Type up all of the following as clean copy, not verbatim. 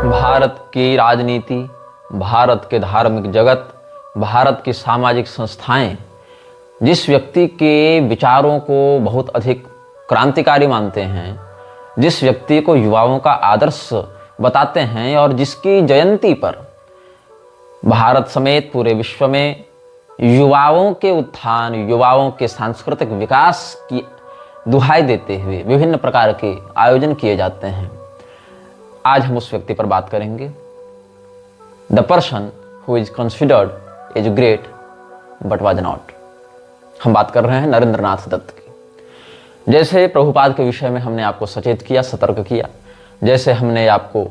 भारत की राजनीति, भारत के धार्मिक जगत, भारत की सामाजिक संस्थाएं जिस व्यक्ति के विचारों को बहुत अधिक क्रांतिकारी मानते हैं, जिस व्यक्ति को युवाओं का आदर्श बताते हैं और जिसकी जयंती पर भारत समेत पूरे विश्व में युवाओं के उत्थान, युवाओं के सांस्कृतिक विकास की दुहाई देते हुए विभिन्न प्रकार के आयोजन किए जाते हैं, आज हम उस व्यक्ति पर बात करेंगे। The person who is considered as great but was not. हम बात कर रहे हैं नरेंद्र नाथ दत्त की। जैसे प्रभुपाद के विषय में हमने आपको सचेत किया, सतर्क किया, जैसे हमने आपको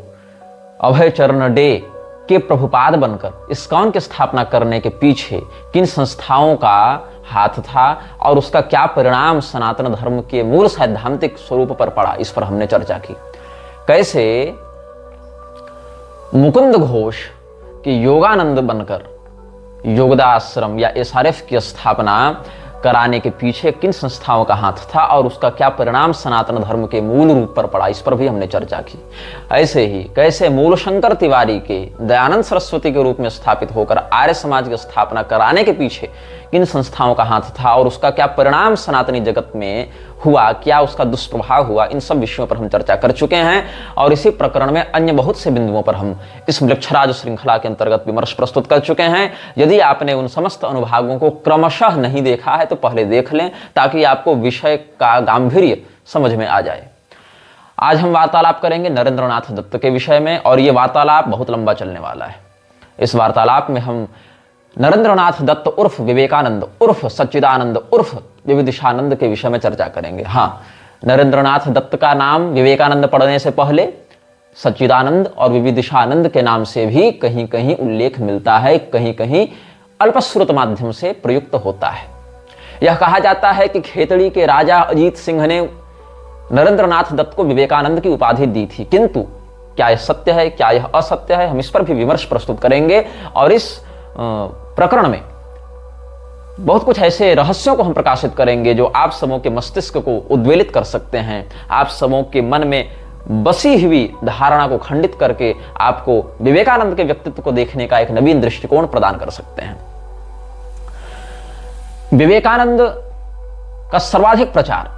अभय चरण डे के प्रभुपाद बनकर इस्कॉन की स्थापना करने के पीछे किन संस्थाओं का हाथ था और उसका क्या परिणाम सनातन धर्म के मूल सैद्धांतिक स्वरूप पर पड़ा, इस पर हमने चर्चा की। कैसे मुकुंद घोष की योगानंद बनकर योगदा आश्रम या एसआरएफ की स्थापना कराने के पीछे किन संस्थाओं का हाथ था और उसका क्या परिणाम सनातन धर्म के मूल रूप पर पड़ा, इस पर भी हमने चर्चा की। ऐसे ही कैसे मूलशंकर तिवारी के दयानंद सरस्वती के रूप में स्थापित होकर आर्य समाज की स्थापना कराने के पीछे किन संस्थाओं का हाथ था और उसका क्या परिणाम सनातनी जगत में हुआ, क्या उसका दुष्प्रभाव हुआ, इन सब विषयों पर हम चर्चा कर चुके हैं। और इसी प्रकरण में अन्य बहुत से बिंदुओं पर हम इस वृक्षराज श्रृंखला के अंतर्गत विमर्श प्रस्तुत कर चुके हैं। यदि आपने उन समस्त अनुभागों को क्रमशः नहीं देखा है तो पहले देख लें, ताकि आपको विषय का गांभीर्य समझ में आ जाए। आज हम वार्तालाप करेंगे नरेंद्र नाथ दत्त के विषय में और ये वार्तालाप बहुत लंबा चलने वाला है। इस वार्तालाप में हम नरेंद्र नाथ दत्त उर्फ विवेकानंद उर्फ सच्चिदानंद उर्फ विविदिशानंद के विषय में चर्चा करेंगे। हाँ, नरेंद्र नाथ दत्त का नाम विवेकानंद पढ़ने से पहले सच्चिदानंद और विविदिशानंद के नाम से भी कहीं कहीं उल्लेख मिलता है, कहीं कहीं अल्पश्रुत माध्यम से प्रयुक्त होता है। यह कहा जाता है कि खेतड़ी के राजा अजीत सिंह ने नरेंद्र नाथ दत्त को विवेकानंद की उपाधि दी थी, किंतु क्या यह सत्य है, क्या यह असत्य है, हम इस पर भी विमर्श प्रस्तुत करेंगे। और इस प्रकरण में बहुत कुछ ऐसे रहस्यों को हम प्रकाशित करेंगे जो आप सबों के मस्तिष्क को उद्वेलित कर सकते हैं, आप सबों के मन में बसी हुई धारणा को खंडित करके आपको विवेकानंद के व्यक्तित्व को देखने का एक नवीन दृष्टिकोण प्रदान कर सकते हैं। विवेकानंद का सर्वाधिक प्रचार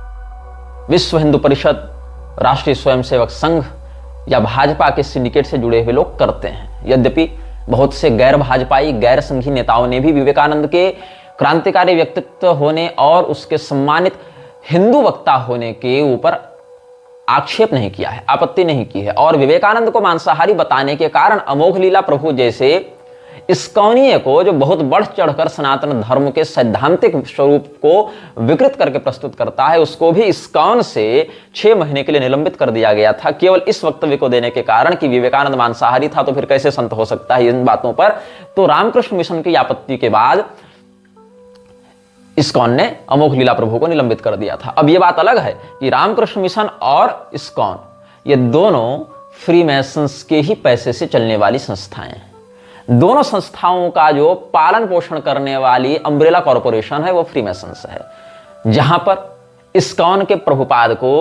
विश्व हिंदू परिषद, राष्ट्रीय स्वयंसेवक संघ या भाजपा के सिंडिकेट से जुड़े हुए लोग करते हैं। यद्यपि बहुत से गैर भाजपाई, गैर संघी नेताओं ने भी विवेकानंद के क्रांतिकारी व्यक्तित्व होने और उसके सम्मानित हिंदू वक्ता होने के ऊपर आक्षेप नहीं किया है, आपत्ति नहीं की है। और विवेकानंद को मांसाहारी बताने के कारण अमोघ लीला प्रभु जैसे इस्कॉनीय को, जो बहुत बढ़ चढ़कर सनातन धर्म के सैद्धांतिक स्वरूप को विकृत करके प्रस्तुत करता है, उसको भी इस्कॉन से 6 महीने के लिए निलंबित कर दिया गया था, केवल इस वक्तव्य को देने के कारण कि विवेकानंद मांसाहारी था तो फिर कैसे संत हो सकता है। इन बातों पर तो रामकृष्ण मिशन की आपत्ति के बाद इस्कॉन ने अमोघ लीला प्रभु को निलंबित कर दिया था। अब यह बात अलग है कि रामकृष्ण मिशन और इस्कॉन ये दोनों फ्रीमेसन्स के ही पैसे से चलने वाली संस्थाएं हैं। दोनों संस्थाओं का जो पालन पोषण करने वाली अम्ब्रेला कॉरपोरेशन है वो फ्रीमेसन्स है। जहां पर इस्कॉन के प्रभुपाद को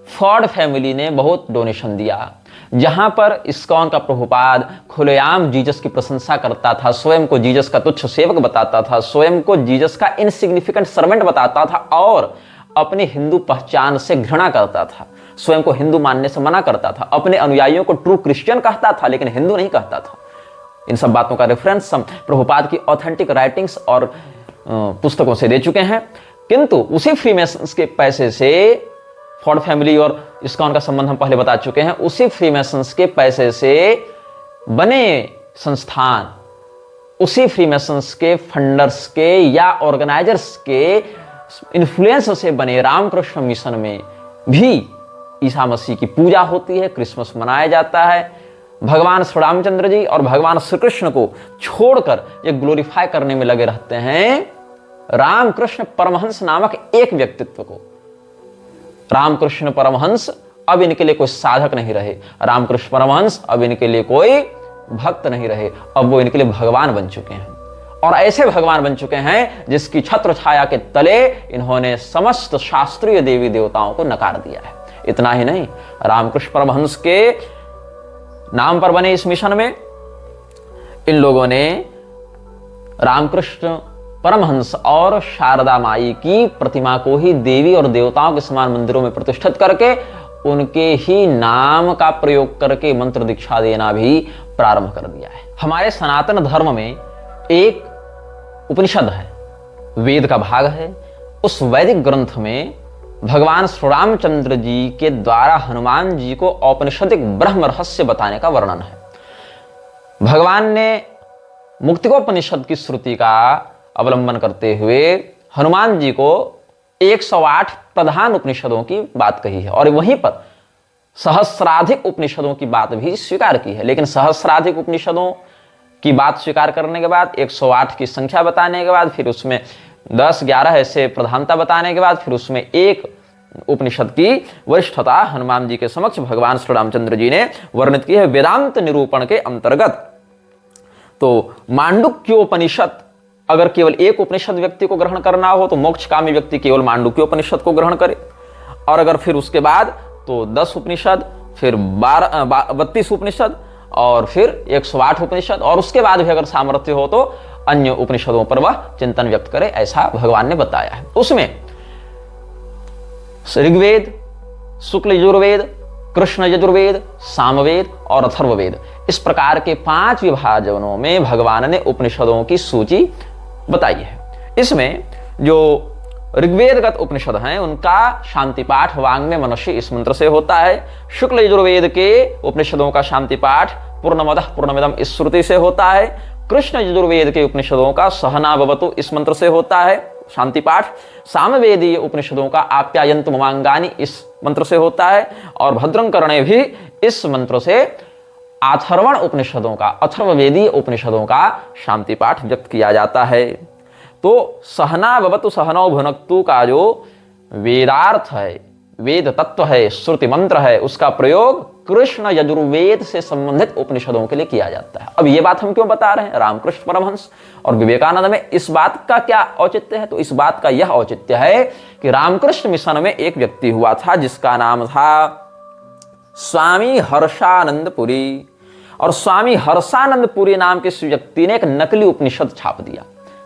फोर्ड फैमिली ने बहुत डोनेशन दिया, जहां पर इस्कॉन का प्रभुपाद खुलेआम जीसस की प्रशंसा करता था, स्वयं को जीसस का तुच्छ सेवक बताता था, स्वयं को जीसस का इनसिग्निफिकेंट सर्वेंट बताता था और अपनी हिंदू पहचान से घृणा करता था, स्वयं को हिंदू मानने से मना करता था, अपने अनुयायियों को ट्रू क्रिश्चियन कहता था लेकिन हिंदू नहीं कहता था। इन सब बातों का रेफरेंस हम प्रभुपाद की ऑथेंटिक राइटिंग्स और पुस्तकों से दे चुके हैं। किंतु उसी फ्रीमेसन्स के पैसे से, फोर्ड फैमिली और इस्कॉन का संबंध हम पहले बता चुके हैं, उसी फ्रीमेसन्स के पैसे से बने संस्थान, उसी फ्रीमेसन्स के फंडर्स के या ऑर्गेनाइजर्स के इन्फ्लुएंस से बने रामकृष्ण मिशन में भी ईसा मसीह की पूजा होती है, क्रिसमस मनाया जाता है। भगवान श्री रामचंद्र जी और भगवान श्री कृष्ण को छोड़कर ये ग्लोरीफाई करने में लगे रहते हैं रामकृष्ण परमहंस नामक एक व्यक्तित्व को। रामकृष्ण परमहंस अब इनके लिए कोई साधक नहीं रहे, रामकृष्ण परमहंस अब इनके लिए कोई भक्त नहीं रहे, अब वो इनके लिए भगवान बन चुके हैं। और ऐसे भगवान बन चुके हैं जिसकी छत्र छाया के तले इन्होंने समस्त शास्त्रीय देवी देवताओं को नकार दिया है। इतना ही नहीं, रामकृष्ण परमहंस के नाम पर बने इस मिशन में इन लोगों ने रामकृष्ण परमहंस और शारदा माई की प्रतिमा को ही देवी और देवताओं के समान मंदिरों में प्रतिष्ठित करके उनके ही नाम का प्रयोग करके मंत्र दीक्षा देना भी प्रारंभ कर दिया है। हमारे सनातन धर्म में एक उपनिषद है, वेद का भाग है। उस वैदिक ग्रंथ में भगवान श्री रामचंद्र जी के द्वारा हनुमान जी को औपनिषदिक ब्रह्म रहस्य बताने का वर्णन है। भगवान ने मुक्तिकोपनिषद की श्रुति का अवलंबन करते हुए हनुमान जी को 108 प्रधान उपनिषदों की बात कही है और वहीं पर सहस्राधिक उपनिषदों की बात भी स्वीकार की है। लेकिन सहस्राधिक उपनिषदों की बात स्वीकार करने के बाद 108 की संख्या बताने के बाद फिर उसमें 10-11 ऐसे प्रधानता बताने के बाद फिर उसमें एक उपनिषद की वरिष्ठता हनुमान जी के समक्ष भगवान श्री रामचंद्र जी ने वर्णित की है वेदांत निरूपण के अंतर्गत। तो मांडुक्योपनिषद, अगर केवल एक उपनिषद व्यक्ति को ग्रहण करना हो तो मोक्षकामी व्यक्ति केवल मांडुक्योपनिषद को ग्रहण करे, और अगर फिर उसके बाद तो 10 उपनिषद, फिर 32 उपनिषद और फिर 108 उपनिषद, और उसके बाद भी अगर सामर्थ्य हो तो अन्य उपनिषदों पर वह चिंतन व्यक्त करे, ऐसा भगवान ने बताया है। उसमें ऋग्वेद, शुक्ल यजुर्वेद, कृष्ण यजुर्वेद, सामवेद और अथर्ववेद, इस प्रकार के 5 विभाजनों में भगवान ने उपनिषदों की सूची बताई है। इसमें जो ऋग्वेदगत उपनिषद हैं उनका शांति पाठ वांग्मय मनुष्य इस मंत्र से होता है। शुक्ल यजुर्वेद के उपनिषदों का शांति पाठ पूर्णमदः पूर्णमिदं इस श्रुति से होता है। कृष्ण यजुर्वेद के उपनिषदों का सहना भवतु इस मंत्र से होता है शांति पाठ। सामवेदीय उपनिषदों का आप्यायन्तु ममांगानि इस मंत्र से होता है, और भद्रं कर्णे भी इस मंत्र से अथर्वण उपनिषदों का, अथर्ववेदीय उपनिषदों का शांति पाठ व्यक्त किया जाता है। तो सहना भवतु सहनौ भुनक्तु का जो वेदार्थ है, वेद तत्व है, श्रुति मंत्र है, उसका प्रयोग कृष्ण यजुर्वेद से संबंधित उपनिषदों के लिए किया जाता है। अब ये बात हम क्यों बता रहे हैं? रामकृष्ण परमहंस और विवेकानंद में इस बात का क्या औचित्य है? तो इस बात का यह औचित्य है कि रामकृष्ण मिशन में एक व्यक्ति हुआ था जिसका नाम था स्वामी हर्षानंदपुरी, और स्वामी हर्षानंदपुरी नाम के इस व्यक्ति ने एक नकली उपनिषद छाप दिया,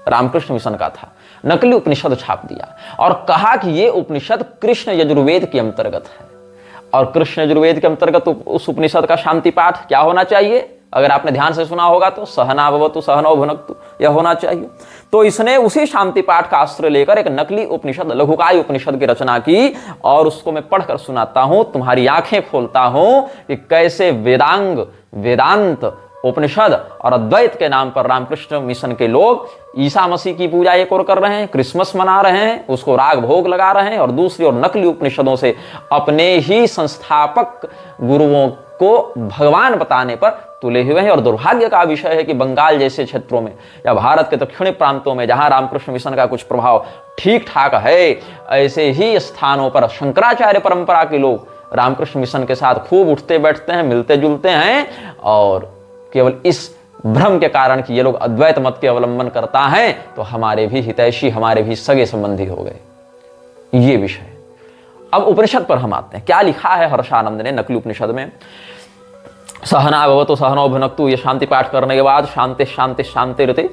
रामकृष्ण मिशन का था, नकली उपनिषद छाप दिया और कहा कि यह उपनिषद कृष्ण यजुर्वेद के अंतर्गत है। और कृष्ण यजुर्वेद के अंतर्गत उस उपनिषद का शांति पाठ क्या होना चाहिए? अगर आपने ध्यान से सुना होगा तो सहना भवतु सहनौ भुनक्तु यह होना चाहिए। तो इसने उसी शांति पाठ का आश्रय लेकर एक नकली उपनिषद, लघुकाय उपनिषद की रचना की, और उसको मैं पढ़कर सुनाता हूं, तुम्हारी आंखें खोलता हूं कि कैसे वेदांग, वेदांत, उपनिषद और अद्वैत के नाम पर रामकृष्ण मिशन के लोग ईसा मसीह की पूजा एक ओर कर रहे हैं, क्रिसमस मना रहे हैं, उसको राग भोग लगा रहे हैं, और दूसरी ओर नकली उपनिषदों से अपने ही संस्थापक गुरुओं को भगवान बताने पर तुले हुए हैं। और दुर्भाग्य का विषय है कि बंगाल जैसे क्षेत्रों में या भारत के दक्षिणी प्रांतों में जहां रामकृष्ण मिशन का कुछ प्रभाव ठीक ठाक है, ऐसे ही स्थानों पर शंकराचार्य परंपरा के लोग रामकृष्ण मिशन के साथ खूब उठते बैठते हैं, मिलते जुलते हैं, और केवल इस भ्रम के कारण कि ये लोग अद्वैत मत के अवलंबन करता है तो हमारे भी हितैषी, हमारे भी सगे संबंधी हो गए। ये विषय। अब उपनिषद पर हम आते हैं। क्या लिखा है हर्षानंद ने नकली उपनिषद में? सहना भवतु सहनौ भुनक्तु, ये शांति पाठ करने के बाद शांति शांति शांति रहते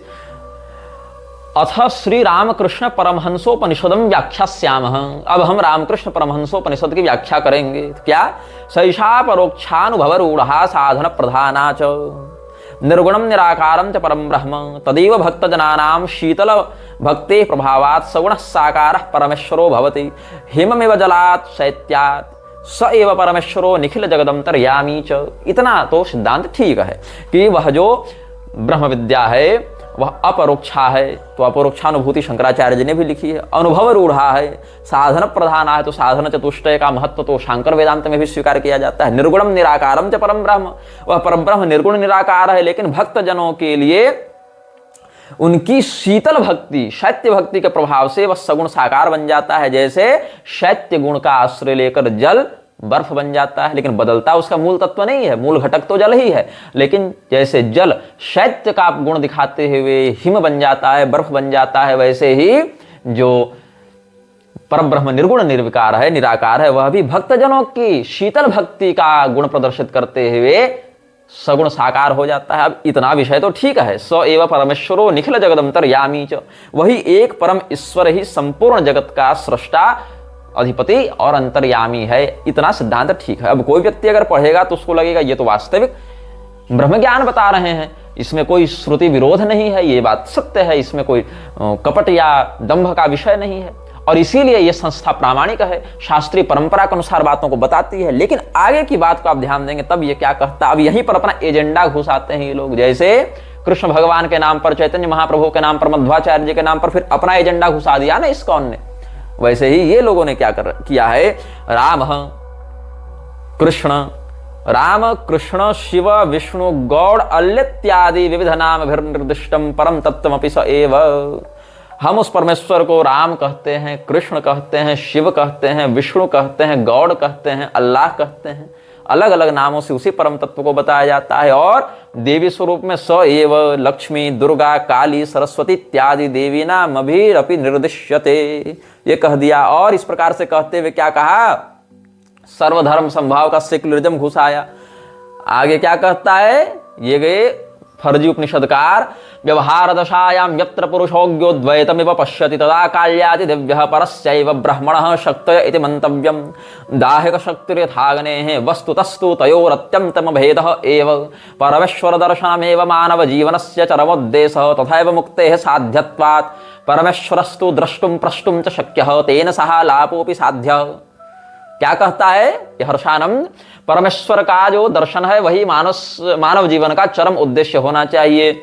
अथ श्री रामकृष्ण परमहंसोपनिषदम व्याख्यास्यामः। अब हम रामकृष्ण परमहंसोपनिषद की व्याख्या करेंगे। क्या? सैषा परोक्षानुभव रूढ़ा साधन प्रधाना च निर्गुणम निराकारम च परम ब्रह्म तदेव भक्तजनानां शीतल भक्ते प्रभावात् सगुणः साकारः परमेश्वरो भवति हिममेव जलात् शैत्यात् स एव परमेश्वरो निखिल जगदंतर्यामी च। इतना तो सिद्धांत ठीक है कि वह जो ब्रह्म विद्या है वह अपरोक्षा है, तो अपरोक्षानुभूति शंकराचार्य जी ने भी लिखी है। अनुभव रूढ़ा है, साधन प्रधान है, तो साधन चतुष्टय का महत्व तो शांकर वेदांत में भी स्वीकार किया जाता है। निर्गुणम निराकारम च परम ब्रह्म, वह परम ब्रह्म निर्गुण निराकार है, लेकिन भक्त जनों के लिए उनकी शीतल भक्ति, शैत्य भक्ति के प्रभाव से वह सगुण साकार बन जाता है। जैसे शैत्य गुण का आश्रय लेकर जल बर्फ बन जाता है, लेकिन बदलता उसका मूल तत्व नहीं है, मूल घटक तो जल ही है, लेकिन जैसे जल शैत्य का गुण दिखाते हुए हिम बन जाता है, बर्फ बन जाता है, वैसे ही जो परब्रह्म निर्गुण निर्विकार है, निराकार है, वह भी भक्तजनों की शीतल भक्ति का गुण प्रदर्शित करते हुए सगुण साकार हो जाता है। अब इतना विषय तो ठीक है, स एव परमेश्वरो निखिल जगदंतर्यामी च, वही एक परम ईश्वर ही संपूर्ण जगत का सृष्टा, अधिपति और अंतर्यामी है, इतना सिद्धांत ठीक है। अब कोई व्यक्ति अगर पढ़ेगा तो उसको लगेगा ये तो वास्तविक ब्रह्म ज्ञान बता रहे हैं, इसमें कोई श्रुति विरोध नहीं है, ये बात सत्य है, इसमें कोई कपट या दंभ का विषय नहीं है, और इसीलिए यह संस्था प्रामाणिक है, शास्त्रीय परंपरा के अनुसार बातों को बताती है। लेकिन आगे की बात को आप ध्यान देंगे तब ये क्या कहता, अब यहीं पर अपना एजेंडा घुसाते हैं ये लोग। जैसे कृष्ण भगवान के नाम पर, चैतन्य महाप्रभु के नाम पर, मध्वाचार्य जी के नाम पर फिर अपना एजेंडा घुसा दिया ना इस्कॉन ने, वैसे ही ये लोगों ने क्या किया है, राम कृष्ण शिव विष्णु गौड़ अल्लित्यादि विविध नाम निर्दिष्टम परम तत्वमपि स एव। हम उस परमेश्वर को राम कहते हैं, कृष्ण कहते हैं, शिव कहते हैं, विष्णु कहते हैं, गौड़ कहते हैं, अल्लाह कहते हैं, अलग अलग नामों से उसी परम तत्व को बताया जाता है। और देवी स्वरूप में स एव लक्ष्मी, दुर्गा, काली, सरस्वती इत्यादि देवी नाम अभिरपि निर्दिश्यते, ये कह दिया। और इस प्रकार से कहते हुए क्या कहा, सर्वधर्म संभाव का सेक्युलरिज्म घुसाया। आगे क्या कहता है, ये गए फर्जी उपनिषदकार, व्यवहार दशायाम यत्र पुरुषोऽज्ञो द्वैतमिव पश्यति तदा काल्याति दिव्यः परस्यैव ब्रह्मणः शक्तय इति मंतव्यम। दाहिक शक्तिर्यथाग्नेः वस्तुतस्तु तयोरत्यन्तम भेदः एव परमेश्वर दर्शनमेव मानव जीवनस्य चरमोद्देशः तथैव मुक्तेः साध्यत्वात् परमेश्वरस्तु द्रष्टुं प्रष्टुं च शक्यः तेन सह लापोऽपि साध्यः। क्या कहता है यह हर्षानंद, परमेश्वर का जो दर्शन है वही मानव जीवन का चरम उद्देश्य होना चाहिए,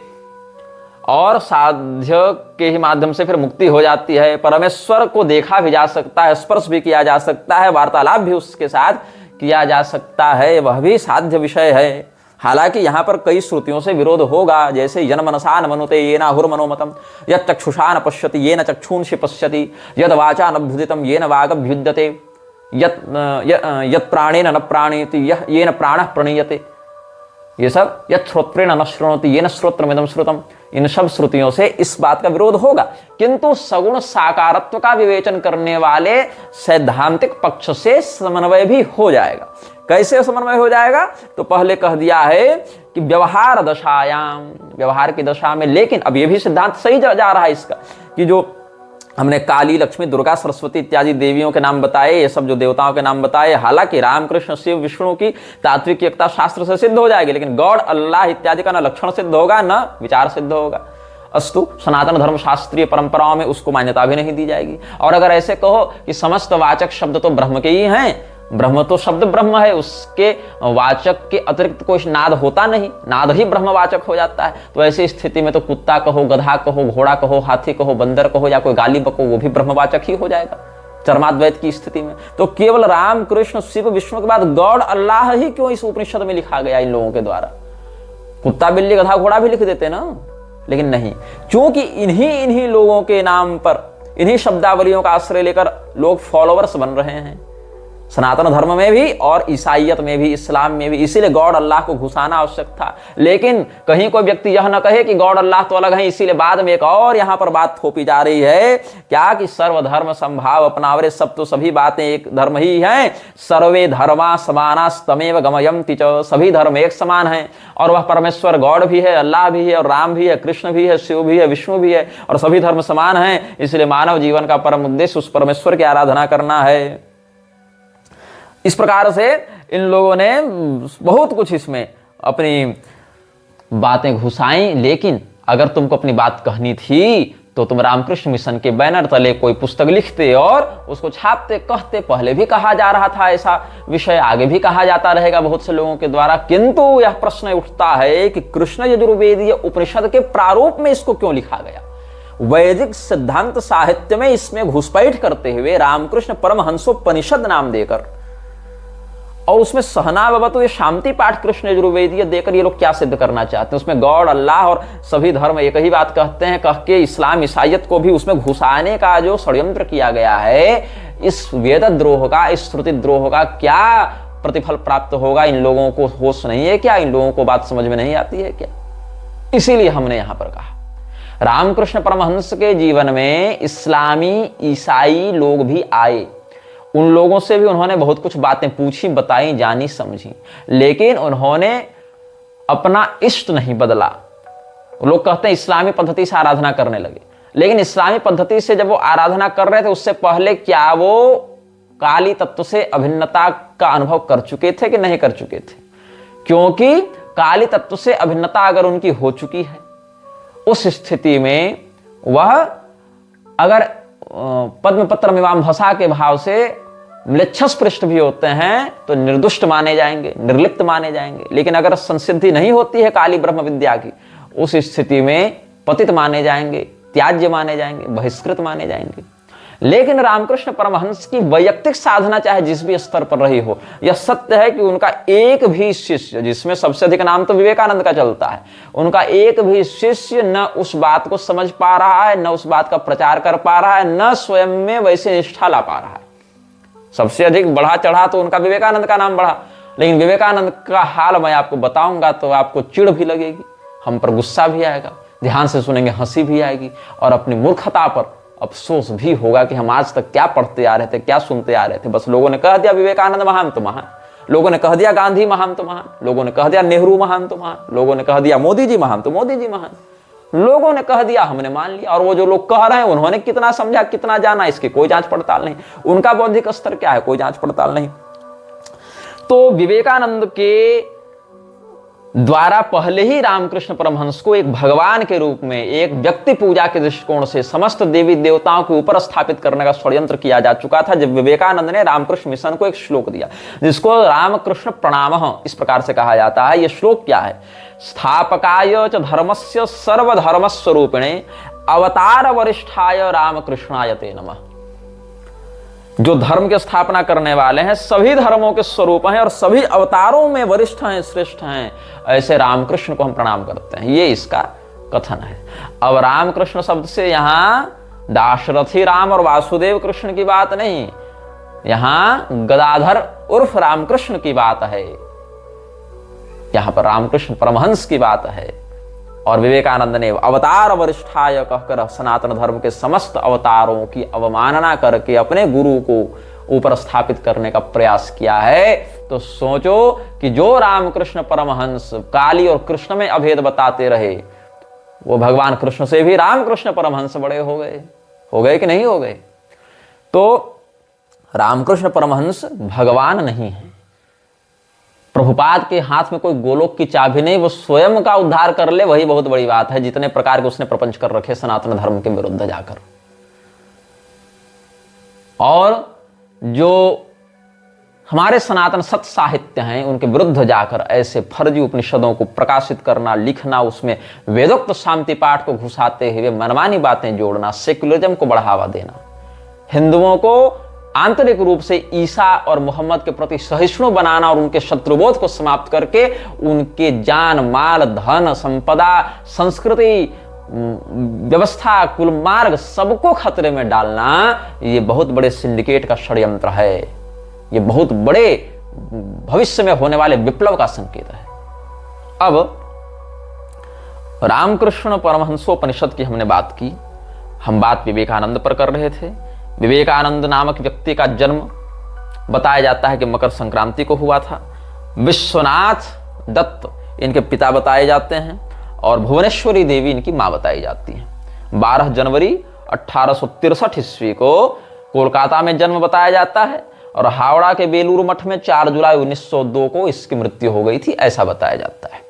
और साध्य के ही माध्यम से फिर मुक्ति हो जाती है। परमेश्वर को देखा भी जा सकता है, स्पर्श भी किया जा सकता है, वार्तालाप भी उसके साथ किया जा सकता है, वह भी साध्य विषय है। हालांकि यहाँ पर कई श्रुतियों से विरोध होगा, जैसे यन मनसा न मनुते येन हुर्मनोमतम, यत् चक्षुषा न पश्यति येन चक्षुंषि पश्यति, यद वाचा न अभ्युदितम येन वागभ्युद्यते, यत् प्राणेन न प्राणयति येन प्राणः प्रणीयते, ये सब यत् श्रोत्रेण न श्रृणोति येन श्रोत्रमिदं श्रुतम। इन सब श्रुतियों से इस बात का विरोध होगा, किंतु सगुण साकारत्व का विवेचन करने वाले सैद्धांतिक पक्ष से समन्वय भी हो जाएगा। कैसे समन्वय हो जाएगा, तो पहले कह दिया है कि व्यवहार दशायाम, व्यवहार की दशा में। लेकिन अब ये भी सिद्धांत सही जा रहा है इसका, कि जो हमने काली, लक्ष्मी, दुर्गा, सरस्वती इत्यादि देवियों के नाम बताए, ये सब जो देवताओं के नाम बताए, हालांकि राम, कृष्ण, शिव, विष्णु की तात्विक एकता शास्त्र से सिद्ध हो जाएगी, लेकिन गॉड, अल्लाह इत्यादि का न लक्षण सिद्ध होगा न विचार सिद्ध होगा। अस्तु, सनातन धर्म शास्त्रीय परंपराओं में उसको मान्यता भी नहीं दी जाएगी। और अगर ऐसे कहो कि समस्त वाचक शब्द तो ब्रह्म के ही हैं, ब्रह्म तो शब्द ब्रह्म है, उसके वाचक के अतिरिक्त कोई नाद होता नहीं, नाद ही ब्रह्मवाचक हो जाता है, तो ऐसी स्थिति में तो कुत्ता कहो, गधा कहो, घोड़ा कहो, हाथी कहो, बंदर कहो या कोई गाली बको, वो भी ब्रह्मवाचक ही हो जाएगा चरमाद्वैत की स्थिति में। तो केवल राम, कृष्ण, शिव, विष्णु के बाद गॉड, अल्लाह ही क्यों इस उपनिषद में लिखा गया इन लोगों के द्वारा? कुत्ता, बिल्ली, गधा, घोड़ा भी लिख देते ना, लेकिन नहीं, क्योंकि इन्हीं लोगों के नाम पर, इन्हीं शब्दावलियों का आश्रय लेकर लोग फॉलोवर्स बन रहे हैं, सनातन धर्म में भी और ईसाइयत में भी, इस्लाम में भी। इसीलिए गॉड अल्लाह को घुसाना आवश्यक था। लेकिन कहीं कोई व्यक्ति यह न कहे कि गॉड अल्लाह तो अलग है, इसीलिए बाद में एक और यहां पर बात थोपी जा रही है, क्या कि सर्वधर्म संभाव अपनावरे, सब तो सभी बातें एक धर्म ही हैं। सर्वे धर्मा समाना तमेव गमयन्ति च, सभी धर्म एक समान हैं, और वह परमेश्वर गॉड भी है, अल्लाह भी है, और राम भी है, कृष्ण भी है, शिव भी है, विष्णु भी है, और सभी धर्म समान हैं। इसलिए मानव जीवन का परम उद्देश्य उस परमेश्वर की आराधना करना है। इस प्रकार से इन लोगों ने बहुत कुछ इसमें अपनी बातें घुसाई। लेकिन अगर तुमको अपनी बात कहनी थी तो तुम रामकृष्ण मिशन के बैनर तले कोई पुस्तक लिखते और उसको छापते, कहते। पहले भी कहा जा रहा था ऐसा विषय, आगे भी कहा जाता रहेगा बहुत से लोगों के द्वारा। किंतु यह प्रश्न उठता है कि कृष्ण यजुर्वेदीय उपनिषद के प्रारूप में इसको क्यों लिखा गया? वैदिक सिद्धांत साहित्य में इसमें घुसपैठ करते हुए रामकृष्ण परमहंसोपनिषद नाम देकर, और उसमें सहना बाबा तो ये शांति पाठ कृष्ण यजुर्वेदीय देकर ये लोग क्या सिद्ध करना चाहते हैं? उसमें गॉड, अल्लाह और सभी धर्म एक ही बात कहते हैं, कह के इस्लाम, ईसाइयत को भी उसमें घुसाने का जो षड्यंत्र किया गया है, इस वेद द्रोह का, इस श्रुति द्रोह का क्या प्रतिफल प्राप्त होगा? इन लोगों को होश नहीं है क्या? इन लोगों को बात समझ में नहीं आती है क्या? इसीलिए हमने यहां पर कहा रामकृष्ण परमहंस के जीवन में इस्लामी, ईसाई लोग भी आए, उन लोगों से भी उन्होंने बहुत कुछ बातें पूछी, बताई, जानी, समझी, लेकिन उन्होंने अपना इष्ट नहीं बदला। लोग कहते हैं इस्लामी पद्धति से आराधना करने लगे, लेकिन इस्लामी पद्धति से जब वो आराधना कर रहे थे उससे पहले क्या वो काली तत्व से अभिन्नता का अनुभव कर चुके थे कि नहीं कर चुके थे? क्योंकि काली तत्व से अभिन्नता अगर उनकी हो चुकी है, उस स्थिति में वह अगर पद्मपत्र मिवाम भसा के भाव से म्लेच्छस पृष्ठ भी होते हैं तो निर्दुष्ट माने जाएंगे, निर्लिप्त माने जाएंगे। लेकिन अगर संसिद्धि नहीं होती है काली ब्रह्म विद्या की, उस स्थिति में पतित माने जाएंगे, त्याज्य माने जाएंगे, बहिष्कृत माने जाएंगे। लेकिन रामकृष्ण परमहंस की वैयक्तिक साधना चाहे जिस भी स्तर पर रही हो, यह सत्य है कि उनका एक भी शिष्य, जिसमें सबसे अधिक नाम तो विवेकानंद का चलता है, उनका एक भी शिष्य न उस बात को समझ पा रहा है, न उस बात का प्रचार कर पा रहा है, न स्वयं में वैसे निष्ठा ला पा रहा है। सबसे अधिक बढ़ा चढ़ा तो उनका विवेकानंद का नाम बढ़ा, लेकिन विवेकानंद का हाल मैं आपको बताऊंगा तो आपको चिढ़ भी लगेगी, हम पर गुस्सा भी आएगा, ध्यान से सुनेंगे हंसी भी आएगी, और अपनी मूर्खता पर अफसोस भी होगा कि हम आज तक क्या पढ़ते आ रहे थे, क्या सुनते आ रहे थे। बस लोगों ने कह दिया विवेकानंद महान तो महान, लोगों ने कह दिया गांधी महान तो महान, लोगों ने कह दिया नेहरू महान तो महान, लोगों ने कह दिया मोदी जी महान तो मोदी जी महान, लोगों ने कह दिया, हमने मान लिया। और वो जो लोग कह रहे हैं उन्होंने कितना समझा, कितना जाना, इसकी कोई जांच पड़ताल नहीं। उनका बौद्धिक स्तर क्या है, कोई जांच पड़ताल नहीं। तो विवेकानंद के द्वारा पहले ही रामकृष्ण परमहंस को एक भगवान के रूप में, एक व्यक्ति पूजा के दृष्टिकोण से समस्त देवी देवताओं के ऊपर स्थापित करने का षड्यंत्र किया जा चुका था। जब विवेकानंद ने रामकृष्ण मिशन को एक श्लोक दिया जिसको रामकृष्ण प्रणामः इस प्रकार से कहा जाता है। यह श्लोक क्या है? स्थापकाय च धर्मस्य सर्वधर्म स्वरूपिणे अवतार वरिष्ठाय रामकृष्णाय ते नमः। जो धर्म की स्थापना करने वाले हैं, सभी धर्मों के स्वरूप हैं और सभी अवतारों में वरिष्ठ हैं, श्रेष्ठ हैं, ऐसे रामकृष्ण को हम प्रणाम करते हैं। ये इसका कथन है। अब रामकृष्ण शब्द से यहां दाशरथी राम और वासुदेव कृष्ण की बात नहीं, यहां गदाधर उर्फ रामकृष्ण की बात है। यहां पर रामकृष्ण परमहंस की बात है। और विवेकानंद ने अवतार वरिष्ठाय कहकर सनातन धर्म के समस्त अवतारों की अवमानना करके अपने गुरु को ऊपर स्थापित करने का प्रयास किया है। तो सोचो कि जो रामकृष्ण परमहंस काली और कृष्ण में अभेद बताते रहे, वो भगवान कृष्ण से भी रामकृष्ण परमहंस बड़े हो गए कि नहीं हो गए? तो रामकृष्ण परमहंस भगवान नहीं है। प्रभुपाद के हाथ में कोई गोलोक की चाबी नहीं, वो स्वयं का उद्धार कर ले वही बहुत बड़ी बात है। जितने प्रकार के उसने प्रपंच कर रखे सनातन धर्म के विरुद्ध जाकर, और जो हमारे सनातन सत्य साहित्य हैं उनके विरुद्ध जाकर ऐसे फर्जी उपनिषदों को प्रकाशित करना, लिखना, उसमें वेदोक्त शांति पाठ को घुसाते हुए मनमानी बातें जोड़ना, सेक्युलरिज्म को बढ़ावा देना, हिंदुओं को आंतरिक रूप से ईसा और मोहम्मद के प्रति सहिष्णु बनाना और उनके शत्रुबोध को समाप्त करके उनके जान, माल, धन, संपदा, संस्कृति, व्यवस्था, कुल मार्ग सबको खतरे में डालना, ये बहुत बड़े सिंडिकेट का षड्यंत्र है। ये बहुत बड़े भविष्य में होने वाले विप्लव का संकेत है। अब रामकृष्ण परमहंसोपनिषद की हमने बात की, हम बात विवेकानंद पर कर रहे थे। विवेकानंद नामक व्यक्ति का जन्म बताया जाता है कि मकर संक्रांति को हुआ था। विश्वनाथ दत्त इनके पिता बताए जाते हैं और भुवनेश्वरी देवी इनकी मां बताई जाती हैं। 12 जनवरी 1863 ईस्वी को कोलकाता में जन्म बताया जाता है और हावड़ा के बेलूर मठ में 4 जुलाई 1902 को इसकी मृत्यु हो गई थी, ऐसा बताया जाता है।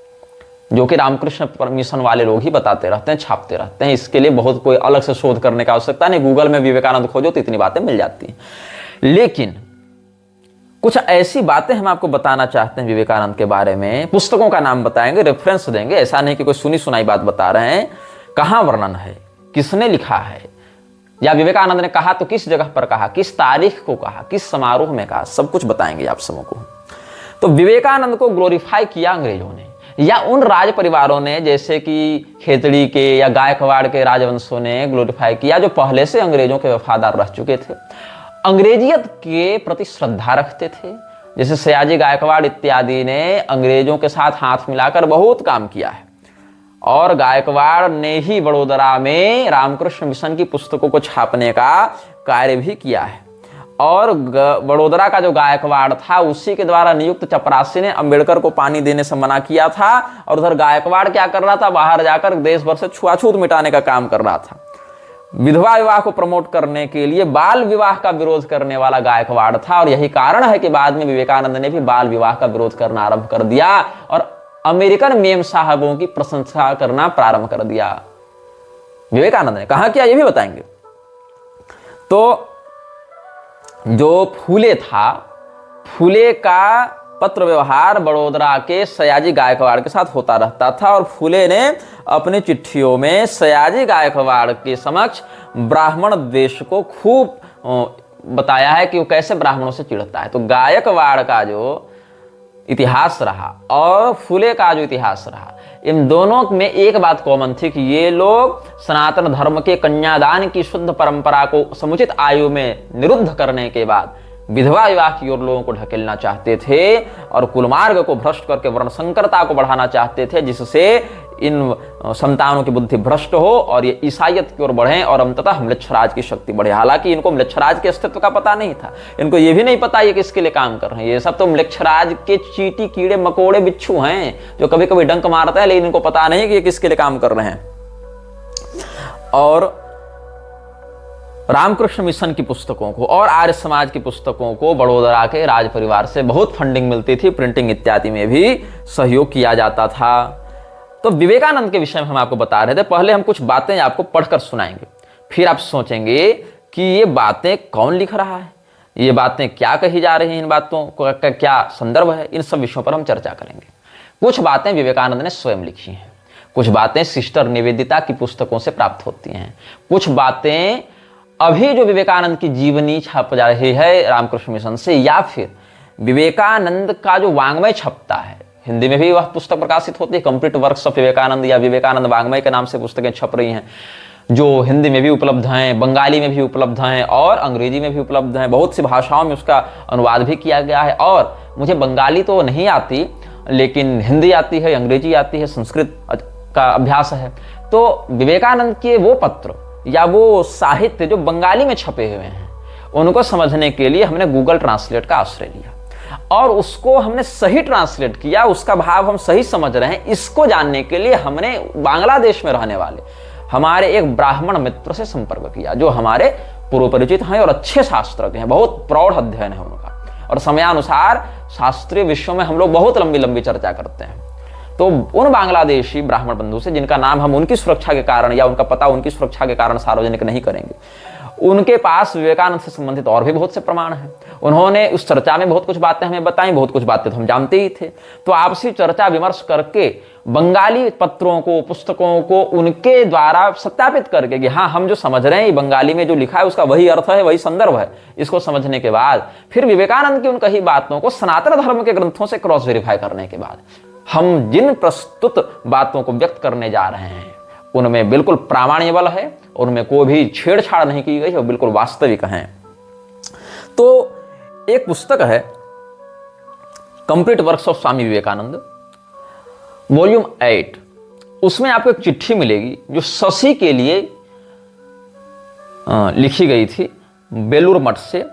जो कि रामकृष्ण मिशन वाले लोग ही बताते रहते हैं, छापते रहते हैं। इसके लिए बहुत कोई अलग से शोध करने की आवश्यकता नहीं, गूगल में विवेकानंद खोजो तो इतनी बातें मिल जाती हैं। लेकिन कुछ ऐसी बातें हम आपको बताना चाहते हैं विवेकानंद के बारे में। पुस्तकों का नाम बताएंगे, रेफरेंस देंगे, ऐसा नहीं कि कोई सुनी सुनाई बात बता रहे हैं। कहां वर्णन है, किसने लिखा है, या विवेकानंद ने कहा तो किस जगह पर कहा, किस तारीख को कहा, किस समारोह में कहा, सब कुछ बताएंगे आप सबको। तो विवेकानंद को ग्लोरीफाई किया अंग्रेजों ने या उन राज परिवारों ने, जैसे कि खेतड़ी के या गायकवाड़ के राजवंशों ने ग्लोरीफाई किया, जो पहले से अंग्रेजों के वफादार रह चुके थे, अंग्रेजियत के प्रति श्रद्धा रखते थे। जैसे सयाजी गायकवाड़ इत्यादि ने अंग्रेजों के साथ हाथ मिलाकर बहुत काम किया है और गायकवाड़ ने ही बड़ोदरा में रामकृष्ण मिशन की पुस्तकों को छापने का कार्य भी किया है। और बड़ोदरा का जो गायकवाड़ था उसी के द्वारा नियुक्त चपरासी ने अंबेडकर को पानी देने से मना किया था, और उधर गायकवाड़ क्या कर रहा था, बाहर जाकर देश भर से छुआछूत मिटाने का काम कर रहा था। विधवा विवाह को प्रमोट करने के लिए बाल विवाह का विरोध करने वाला गायकवाड़ था, और यही कारण है कि बाद में विवेकानंद ने भी बाल विवाह का विरोध करना आरंभ कर दिया और अमेरिकन मेम साहबों की प्रशंसा करना प्रारंभ कर दिया। विवेकानंद ने कहा क्या, ये भी बताएंगे। तो जो फूले था, फूले का पत्र व्यवहार बड़ोदरा के सयाजी गायकवाड़ के साथ होता रहता था, और फूले ने अपनी चिट्ठियों में सयाजी गायकवाड़ के समक्ष ब्राह्मण द्वेष को खूब बताया है कि वो कैसे ब्राह्मणों से चिढ़ता है। तो गायकवाड़ का जो इतिहास रहा और फूले का जो इतिहास रहा, इन दोनों में एक बात कॉमन थी कि ये लोग सनातन धर्म के कन्यादान की शुद्ध परंपरा को समुचित आयु में निरुद्ध करने के बाद विधवा विवाह की ओर लोगों को ढकेलना चाहते थे, और कुलमार्ग को भ्रष्ट करके वर्णसंकरता को बढ़ाना चाहते थे, जिससे इन संतानों की बुद्धि भ्रष्ट हो और ये ईसाइयत की ओर बढ़े और अंततः म्लेच्छराज की शक्ति बढ़े। हालांकि इनको म्लेच्छराज के अस्तित्व का पता नहीं था, इनको ये भी नहीं पता ये किसके लिए काम कर रहे हैं। ये सब तो म्लेच्छराज के चींटी कीड़े मकोड़े बिच्छू हैं जो कभी कभी डंक मारते हैं, लेकिन इनको पता नहीं कि ये किसके लिए काम कर रहे हैं। और रामकृष्ण मिशन की पुस्तकों को और आर्य समाज की पुस्तकों को बड़ोदरा के राज परिवार से बहुत फंडिंग मिलती थी, प्रिंटिंग इत्यादि में भी सहयोग किया जाता था। तो विवेकानंद के विषय में हम आपको बता रहे थे। पहले हम कुछ बातें आपको पढ़कर सुनाएंगे, फिर आप सोचेंगे कि ये बातें कौन लिख रहा है, ये बातें क्या कही जा रही हैं, इन बातों का क्या संदर्भ है, इन सब विषयों पर हम चर्चा करेंगे। कुछ बातें विवेकानंद ने स्वयं लिखी हैं, कुछ बातें सिस्टर निवेदिता की पुस्तकों से प्राप्त होती हैं, कुछ बातें अभी जो विवेकानंद की जीवनी छप जा रही है रामकृष्ण मिशन से, या फिर विवेकानंद का जो वांग्मय छपता है, हिंदी में भी वह पुस्तक प्रकाशित होती है, कंप्लीट वर्क्स ऑफ विवेकानंद या विवेकानंद वांग्मय के नाम से पुस्तकें छप रही हैं, जो हिंदी में भी उपलब्ध हैं, बंगाली में भी उपलब्ध हैं और अंग्रेजी में भी उपलब्ध हैं। बहुत सी भाषाओं में उसका अनुवाद भी किया गया है, और मुझे बंगाली तो नहीं आती, लेकिन हिंदी आती है, अंग्रेजी आती है, संस्कृत का अभ्यास है। तो विवेकानंद के वो पत्र या वो साहित्य जो बंगाली में छपे हुए हैं, उनको समझने के लिए हमने गूगल ट्रांसलेट का आश्रय लिया और उसको हमने सही ट्रांसलेट किया, उसका भाव हम सही समझ रहे हैं, इसको जानने के लिए हमने बांग्लादेश में रहने वाले हमारे एक ब्राह्मण मित्र से संपर्क किया, जो हमारे पूर्व परिचित हैं और अच्छे शास्त्रज्ञ हैं, बहुत प्रौढ़ अध्ययन है उनका, और समयानुसार शास्त्रीय विषयों में हम लोग बहुत लंबी लंबी चर्चा करते हैं। तो उन बांग्लादेशी ब्राह्मण बंधु से, जिनका नाम हम उनकी सुरक्षा के कारण या उनका पता उनकी सुरक्षा के कारण सार्वजनिक नहीं करेंगे, उनके पास विवेकानंद से संबंधित और भी बहुत से प्रमाण हैं। उन्होंने उस चर्चा में बहुत कुछ बातें हमें बताई, बहुत कुछ बातें तो हम जानते ही थे। तो आपसी चर्चा विमर्श करके बंगाली पत्रों को, पुस्तकों को उनके द्वारा सत्यापित करके कि हाँ, हम जो समझ रहे हैं बंगाली में जो लिखा है उसका वही अर्थ है, वही संदर्भ है, इसको समझने के बाद फिर विवेकानंद की उन कही बातों को सनातन धर्म के ग्रंथों से क्रॉस वेरीफाई करने के बाद हम जिन प्रस्तुत बातों को व्यक्त करने जा रहे हैं उनमें बिल्कुल प्रामाण्य बल है, उनमें कोई भी छेड़छाड़ नहीं की गई है, बिल्कुल वास्तविक हैं। तो एक पुस्तक है complete works of Swami Vivekananda, volume 8, उसमें आपको एक चिट्ठी मिलेगी जो शशि के लिए लिखी गई थी, बेलूर मठ से,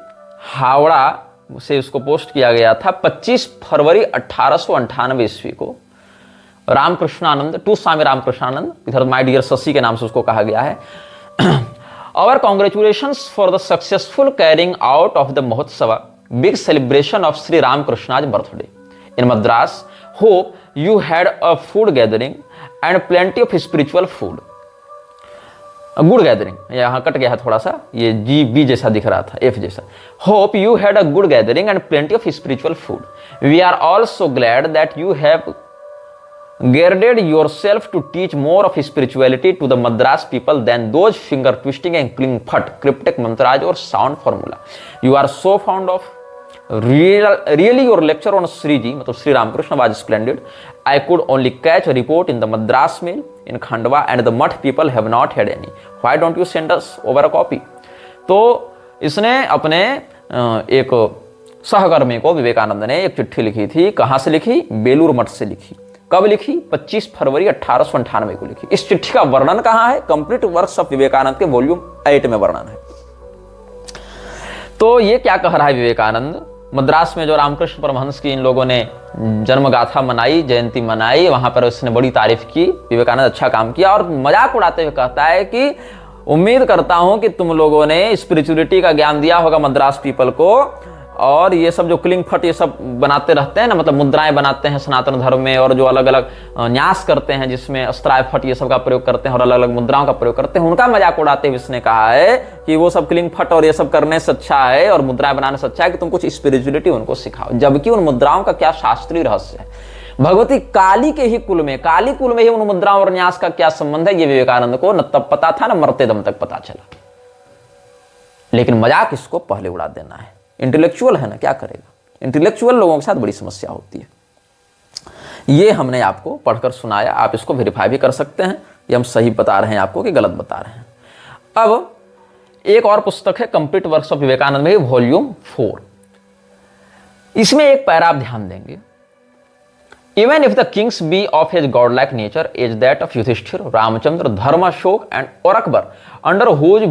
हावड़ा से उसको पोस्ट किया गया था 25 फरवरी 1898 ईस्वी को। रामकृष्णानंद टू स्वामी रामकृष्णानंद, इधर माय डियर शशि के नाम से उसको कहा गया है। Our congratulations for the successful carrying out of the Mahotsava, big celebration of Sri Ramakrishna's birthday in Madras. Hope you had a food gathering and plenty of spiritual food. A good gathering, यहाँ cut गया है थोड़ा सा, ये G B जैसा दिख रहा था, एफ जैसा। Hope you had a good gathering and plenty of spiritual food. We are all so glad that you have girded yourself to teach more of spirituality to the Madras people than those finger twisting and cling fat, cryptic mantras or sound formula. You are so fond of. Really your lecture on Sri Ji, मतलब Sri Ramakrishna, was splendid. I could only catch a report in the Madras mail in Khandwa and the Mutt people have not had any. Why don't you send us over a copy? तो इसने अपने एक सहकर्मी को विवेकानंद ने एक चिट्ठी लिखी थी। कहाँ से लिखी? बेलूर मठ से लिखी। कब लिखी? 25 फरवरी 1898 को लिखी। इस चिट्ठी का वर्णन कहाँ है? कंप्लीट वर्क्स ऑफ विवेकानंद के वॉल्यूम 8 में वर्णन है। तो ये क्या कह रहा है विवेकानंद, मद्रास में जो रामकृष्ण परमहंस की इन लोगों ने जन्म गाथा मनाई, जयंती मनाई, वहां पर उसने बड़ी तारीफ की, विवेकानंद अच्छा काम किया, और मजाक उड़ाते हुए कहता है कि उम्मीद करता हूं कि तुम लोगों ने स्पिरिचुअलिटी का ज्ञान दिया होगा मद्रास पीपल को, और ये सब जो क्लिंग फट ये सब बनाते रहते हैं ना, मतलब मुद्राएं बनाते हैं सनातन धर्म में, और जो अलग अलग न्यास करते हैं जिसमें अस्त्राय फट ये सब का प्रयोग करते हैं और अलग अलग मुद्राओं का प्रयोग करते हैं, उनका मजाक उड़ाते हुए इसने कहा है कि वो सब क्लिंग फट और ये सब करने से अच्छा है और मुद्राएं बनाने से अच्छा है कि तुम कुछ स्पिरिचुअलिटी उनको सिखाओ। जबकि उन मुद्राओं का क्या शास्त्रीय रहस्य है, भगवती काली के ही कुल में, काली कुल में ही उन मुद्राओं और न्यास का क्या संबंध है, ये विवेकानंद को न तब पता था न मरते दम तक पता चला। लेकिन मजाक इसको पहले उड़ा देना है। इंटेलेक्चुअल है ना, क्या करेगा, इंटेलेक्चुअल लोगों के साथ बड़ी समस्या होती है। ये हमने आपको पढ़कर सुनाया, आप इसको वेरीफाई भी कर सकते हैं, ये हम सही बता रहे हैं आपको कि गलत बता रहे हैं। अब एक और पुस्तक है कंप्लीट वर्क्स ऑफ विवेकानंद में, वॉल्यूम 4। इसमें एक पैरा आप ध्यान देंगे, even if the kings be of his god like nature as that of Yudhishthira, Ramachandra, Dharma, Ashoka and और अकबर, अंडर हुज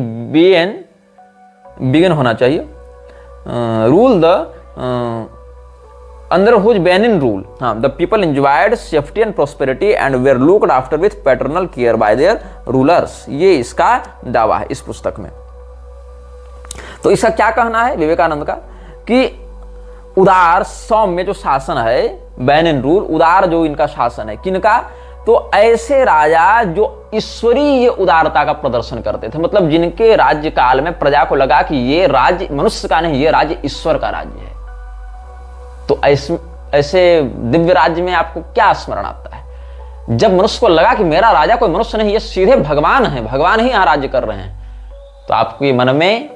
बिगिन होना चाहिए rule the under whose Benin rule the people enjoyed safety and prosperity and were looked after with paternal care by their rulers। ये इसका दावा है इस पुस्तक में। तो इसका क्या कहना है विवेकानंद का कि उदार सौम्य जो शासन है, बेनिन रूल, उदार जो इनका शासन है, किनका, तो ऐसे राजा जो ईश्वरीय उदारता का प्रदर्शन करते थे, मतलब जिनके राज्य काल में प्रजा को लगा कि ये राज्य मनुष्य का नहीं, ये राज्य ईश्वर का राज्य है। तो ऐसे दिव्य राज्य में आपको क्या स्मरण आता है, जब मनुष्य को लगा कि मेरा राजा कोई मनुष्य नहीं, ये सीधे भगवान है, भगवान ही यहां राज्य कर रहे हैं, तो आपके मन में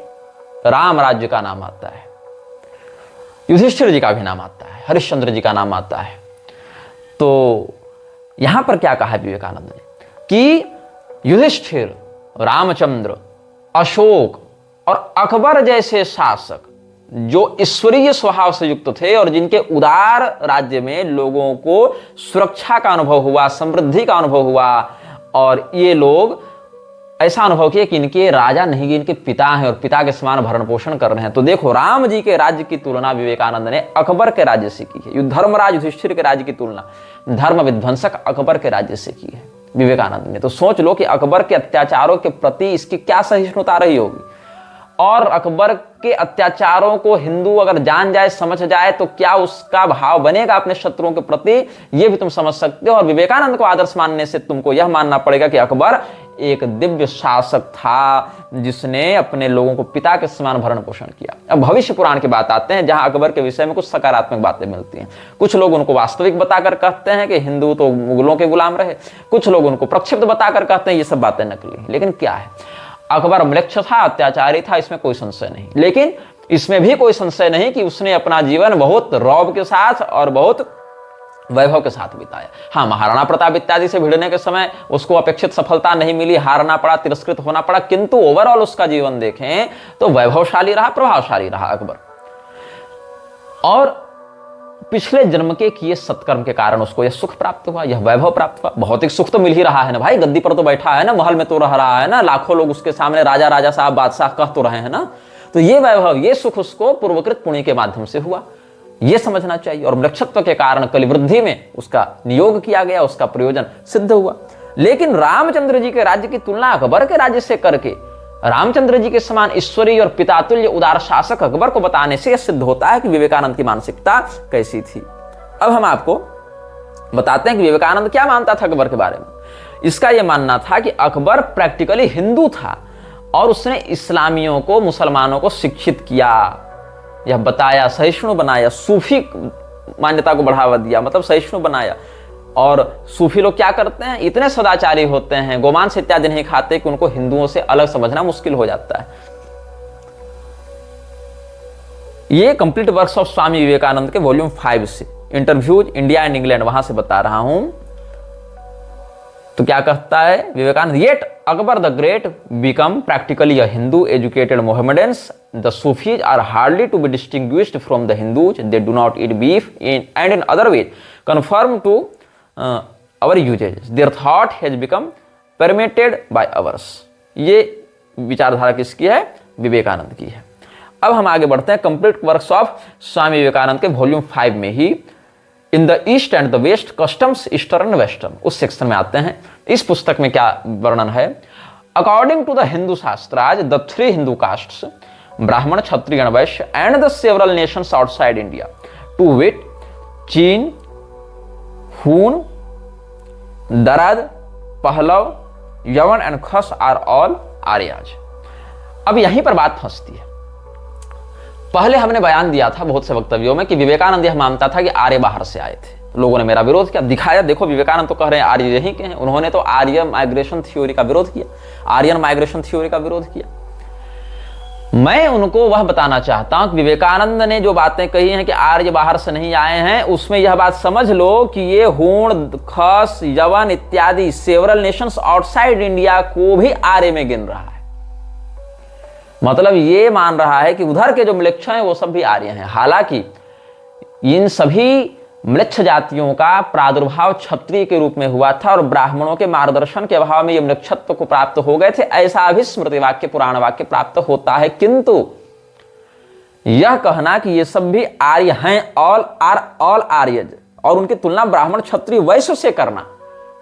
राम राज्य का नाम आता है, युधिष्ठिर जी का भी नाम आता है, हरिश्चंद्र जी का नाम आता है। तो यहां पर क्या कहा विवेकानंद ने कि युधिष्ठिर, रामचंद्र, अशोक और अकबर जैसे शासक जो ईश्वरीय स्वभाव से युक्त थे और जिनके उदार राज्य में लोगों को सुरक्षा का अनुभव हुआ, समृद्धि का अनुभव हुआ, और ये लोग ऐसा अनुभव किया कि इनके राजा नहीं, कि इनके पिता हैं और पिता के समान भरण पोषण कर रहे हैं। तो देखो, राम जी के राज्य की तुलना विवेकानंद ने अकबर के राज्य से की है, धर्मराज युधिष्ठिर के राज्य की तुलना धर्म विध्वंसक अकबर के राज्य से की है विवेकानंद ने। तो सोच लो कि अकबर के अत्याचारों के प्रति इसकी क्या सहिष्णुता रही होगी, और अकबर के अत्याचारों को हिंदू अगर जान जाए, समझ जाए, तो क्या उसका भाव बनेगा अपने शत्रुओं के प्रति, यह भी तुम समझ सकते हो। और विवेकानंद को आदर्श मानने से तुमको यह मानना पड़ेगा कि अकबर एक दिव्य शासक था जिसने अपने लोगों को पिता के समान भरण पोषण किया। अब भविष्य पुराण की बात आते हैं, जहां अकबर के विषय में कुछ सकारात्मक बातें मिलती हैं। कुछ लोग उनको वास्तविक बताकर कहते हैं कि हिंदू तो मुगलों के गुलाम रहे, कुछ लोग उनको प्रक्षिप्त बताकर कहते हैं ये सब बातें नकली। लेकिन क्या है, अकबर म्लेच्छ था, अत्याचारी था, इसमें कोई संशय नहीं। लेकिन इसमें भी कोई संशय नहीं कि उसने अपना जीवन बहुत रौब के साथ और बहुत वैभव के साथ बिताया। हाँ, महाराणा प्रताप इत्यादि से भिड़ने के समय उसको अपेक्षित सफलता नहीं मिली, हारना पड़ा, तिरस्कृत होना पड़ा, किंतु ओवरऑल उसका जीवन देखें तो वैभवशाली रहा, प्रभावशाली रहा अकबर। और पिछले जन्म के किए सत्कर्म के कारण उसको यह सुख प्राप्त हुआ, यह वैभव प्राप्त हुआ। भौतिक सुख तो मिल ही रहा है ना भाई, गद्दी पर तो बैठा है ना, महल में तो रह रहा है ना, लाखों लोग उसके सामने राजा राजा साहब बादशाह कह तो रहे हैं ना। तो ये वैभव, ये सुख उसको पूर्वकृत पुण्य के माध्यम से हुआ, ये समझना चाहिए। और म्लेच्छत्व के कारण कलिवृद्धि में उसका नियोग किया गया, उसका प्रयोजन सिद्ध हुआ। लेकिन रामचंद्र जी के राज्य की तुलना अकबर के राज्य से करके रामचंद्र जी के समान ईश्वरीय और पितातुल्य उदार शासक अकबर को बताने से यह सिद्ध होता है कि विवेकानंद की मानसिकता कैसी थी। अब हम आपको बताते हैं कि विवेकानंद क्या मानता था अकबर के बारे में। इसका यह मानना था कि अकबर प्रैक्टिकली हिंदू था और उसने इस्लामियों को, मुसलमानों को शिक्षित किया, यह बताया, सहिष्णु बनाया, सूफी मान्यता को बढ़ावा दिया, मतलब सहिष्णु बनाया। और सूफी लोग क्या करते हैं, इतने सदाचारी होते हैं, गोमांस इत्यादि नहीं खाते कि उनको हिंदुओं से अलग समझना मुश्किल हो जाता है। ये complete works of Swami Vivekananda के वॉल्यूम 5 से, इंटरव्यूज इंडिया एंड इंग्लैंड, वहां से बता रहा हूं। तो क्या कहता है Vivekananda, yet Akbar the great became practically a Hindu educated Mohammedans, the Sufis are hardly to be distinguished from the Hindus, they do not eat beef and in other ways conform to our usages, their thought has become permeated by ours। ये विचारधारा किसकी है, विवेकानंद की है। अब हम आगे बढ़ते हैं complete works of Swami Vivekananda के वॉल्यूम 5 में ही, in the east and the west customs eastern and western, उस सेक्शन में आते हैं। इस पुस्तक में क्या वर्णन है? According to the Hindu Shastras the 3 Hindu castes Brahmin, Kshatriya and Vaishya and the several nations outside India to wit Chin, Hun, दरद, पहलव, यवन and Khas are all Arya's. अब यहीं पर बात फंसती है। पहले हमने बयान दिया था बहुत से वक्तव्यों में कि विवेकानंद यह मानता था कि आर्य बाहर से आए थे। लोगों ने मेरा विरोध किया, दिखाया देखो विवेकानंद तो कह रहे हैं आर्य यहीं के हैं। उन्होंने तो आर्य माइग्रेशन थ्योरी का विरोध किया, आर्यन माइग्रेशन थ्योरी का विरोध किया। मैं उनको वह बताना चाहता हूं कि विवेकानंद ने जो बातें कही हैं कि आर्य बाहर से नहीं आए हैं, उसमें यह बात समझ लो कि ये हूण, खस, यवन इत्यादि सेवरल नेशंस आउटसाइड इंडिया को भी आर्य में गिन रहा है। मतलब ये मान रहा है कि उधर के जो म्लेच्छ हैं वो सब भी आर्य हैं। हालांकि इन सभी म्लेच्छ जातियों का प्रादुर्भाव क्षत्रिय के रूप में हुआ था और ब्राह्मणों के मार्गदर्शन के अभाव में ये म्लेच्छत्व को प्राप्त हो गए थे, ऐसा भी स्मृति वाक्य, पुराण वाक्य प्राप्त होता है। किंतु यह कहना कि ये सब भी आर्य हैं, ऑल आर ऑल आर्यज, और उनकी तुलना ब्राह्मण, क्षत्रिय, वैश्य से करना,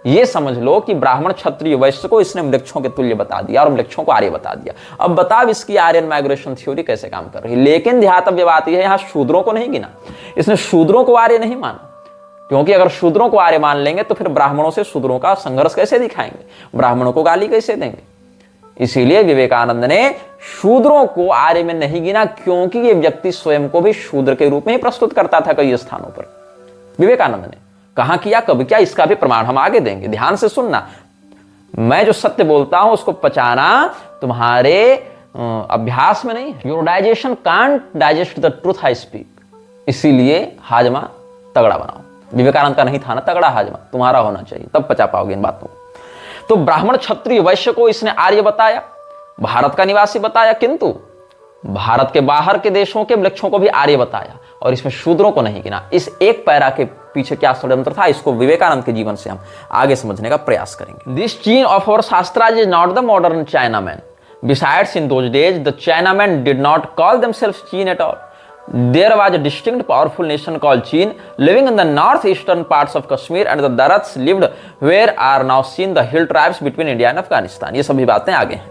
ये समझ लो कि ब्राह्मण, क्षत्रिय, वैश्य को इसने म्लेच्छों के तुल्य बता दिया और म्लेच्छों को आर्य बता दिया। अब बताओ इसकी आर्यन माइग्रेशन थ्योरी कैसे काम कर रही है। लेकिन ध्यातव्य बात यह है, यहां शूद्रों को नहीं गिना, इसने शूद्रों को आर्य नहीं माना, क्योंकि अगर शूद्रों को आर्य मान लेंगे तो फिर ब्राह्मणों से शूद्रों का संघर्ष कैसे दिखाएंगे, ब्राह्मणों को गाली कैसे देंगे। इसीलिए विवेकानंद ने शूद्रों को आर्य में नहीं गिना, क्योंकि ये व्यक्ति स्वयं को भी शूद्र के रूप में ही प्रस्तुत करता था कई स्थानों पर। विवेकानंद ने कहां किया, कब किया, इसका भी प्रमाण हम आगे देंगे। ध्यान से सुनना, मैं जो सत्य बोलता हूं उसको पचाना तुम्हारे अभ्यास में नहीं है। Your digestion can't digest the truth I speak, इसीलिए हाजमा तगड़ा बनाओ। विवेकानंद का नहीं था ना तगड़ा हाजमा, तुम्हारा होना चाहिए, तब पचा पाओगे इन बातों को। तो ब्राह्मण, क्षत्रिय, वैश्य को इसने आर्य बताया, भारत का निवासी बताया, किंतु भारत के बाहर के देशों के म्लेच्छों को भी आर्य बताया और इसमें शूद्रों को नहीं गिना। इस एक पैरा के पीछे क्या षड्यंत्र था, इसको विवेकानंद के जीवन से हम आगे समझने का प्रयास करेंगे। This Chin of our Shastras is not the modern Chinaman. Besides, in those days, the Chinamen did not call themselves Chin at all. There was a distinct, powerful nation called Chin, living in the northeastern parts of Kashmir, and the Darats lived where are now seen the hill tribes between India and Afghanistan. ये सभी बातें आगे हैं,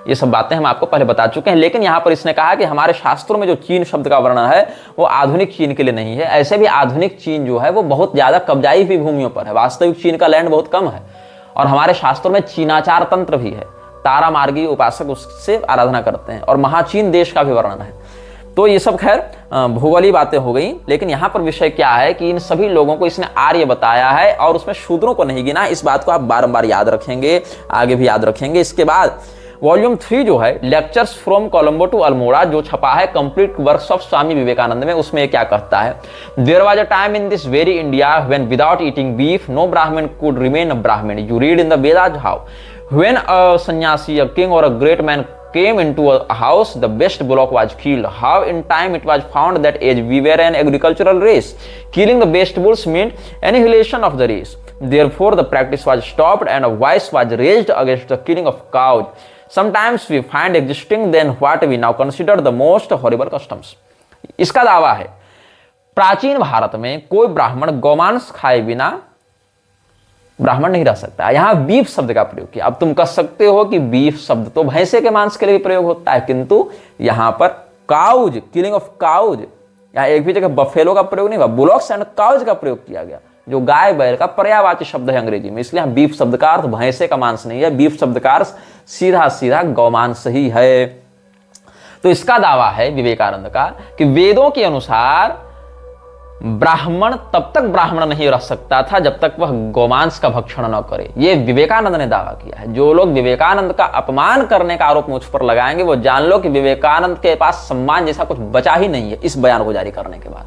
ये सब बातें हम आपको पहले बता चुके हैं। लेकिन यहाँ पर इसने कहा कि हमारे शास्त्रों में जो चीन शब्द का वर्णन है वो आधुनिक चीन के लिए नहीं है। ऐसे भी आधुनिक चीन जो है वो बहुत ज्यादा कब्जाई हुई भूमियों पर है, वास्तविक चीन का लैंड बहुत कम है। और हमारे शास्त्रों में चीनाचार तंत्र भी है, तारा मार्गी उपासक उससे आराधना करते हैं, और महाचीन देश का भी वर्णन है। तो ये सब खैर भूगोलीय बातें हो गई। लेकिन यहाँ पर विषय क्या है कि इन सभी लोगों को इसने आर्य बताया है और उसमें शूद्रों को नहीं गिना। इस बात को आप बारंबार याद रखेंगे, आगे भी याद रखेंगे। इसके बाद वॉल्यूम 3 जो है lectures from Colombo to Almora, जो छपा है complete works of Swami Vivekananda में, उसमें क्या कहता है, there was a time in this very India when without eating beef no Brahmin could remain a Brahmin. You read in the Vedas how when a sannyasi, a king or a great man came into a house, the best bullock was killed. How in time it was found that as we were an agricultural race, killing the best bulls meant annihilation of the race. Therefore the practice was stopped and a voice was raised against the killing of cows. Sometimes we find existing then what we now consider the most horrible customs. इसका दावा है प्राचीन भारत में कोई ब्राह्मण गौमांस खाए बिना ब्राह्मण नहीं रह सकता। यहां बीफ शब्द का प्रयोग किया। अब तुम कह सकते हो कि बीफ शब्द तो भैंसे के मांस के लिए भी प्रयोग होता है, किंतु यहां पर काउज, किलिंग ऑफ काउज, यहां एक भी जगह बफेलो का प्रयोग नहीं हुआ, बुलॉक्स एंड काउज का प्रयोग किया गया, जो गाय बैल का पर्यायवाची शब्द है अंग्रेजी में। इसलिए बीफ शब्द का अर्थ भैंसे का मांस नहीं है, बीफ शब्द का अर्थ सीधा सीधा गौमांस ही है। तो इसका दावा है विवेकानंद का कि वेदों के अनुसार ब्राह्मण तब तक ब्राह्मण नहीं रह सकता था जब तक वह गोमांस का भक्षण न करे। यह विवेकानंद ने दावा किया है। जो लोग विवेकानंद का अपमान करने का आरोप मुझ पर लगाएंगे वो जान लो कि विवेकानंद के पास सम्मान जैसा कुछ बचा ही नहीं है इस बयान को जारी करने के बाद।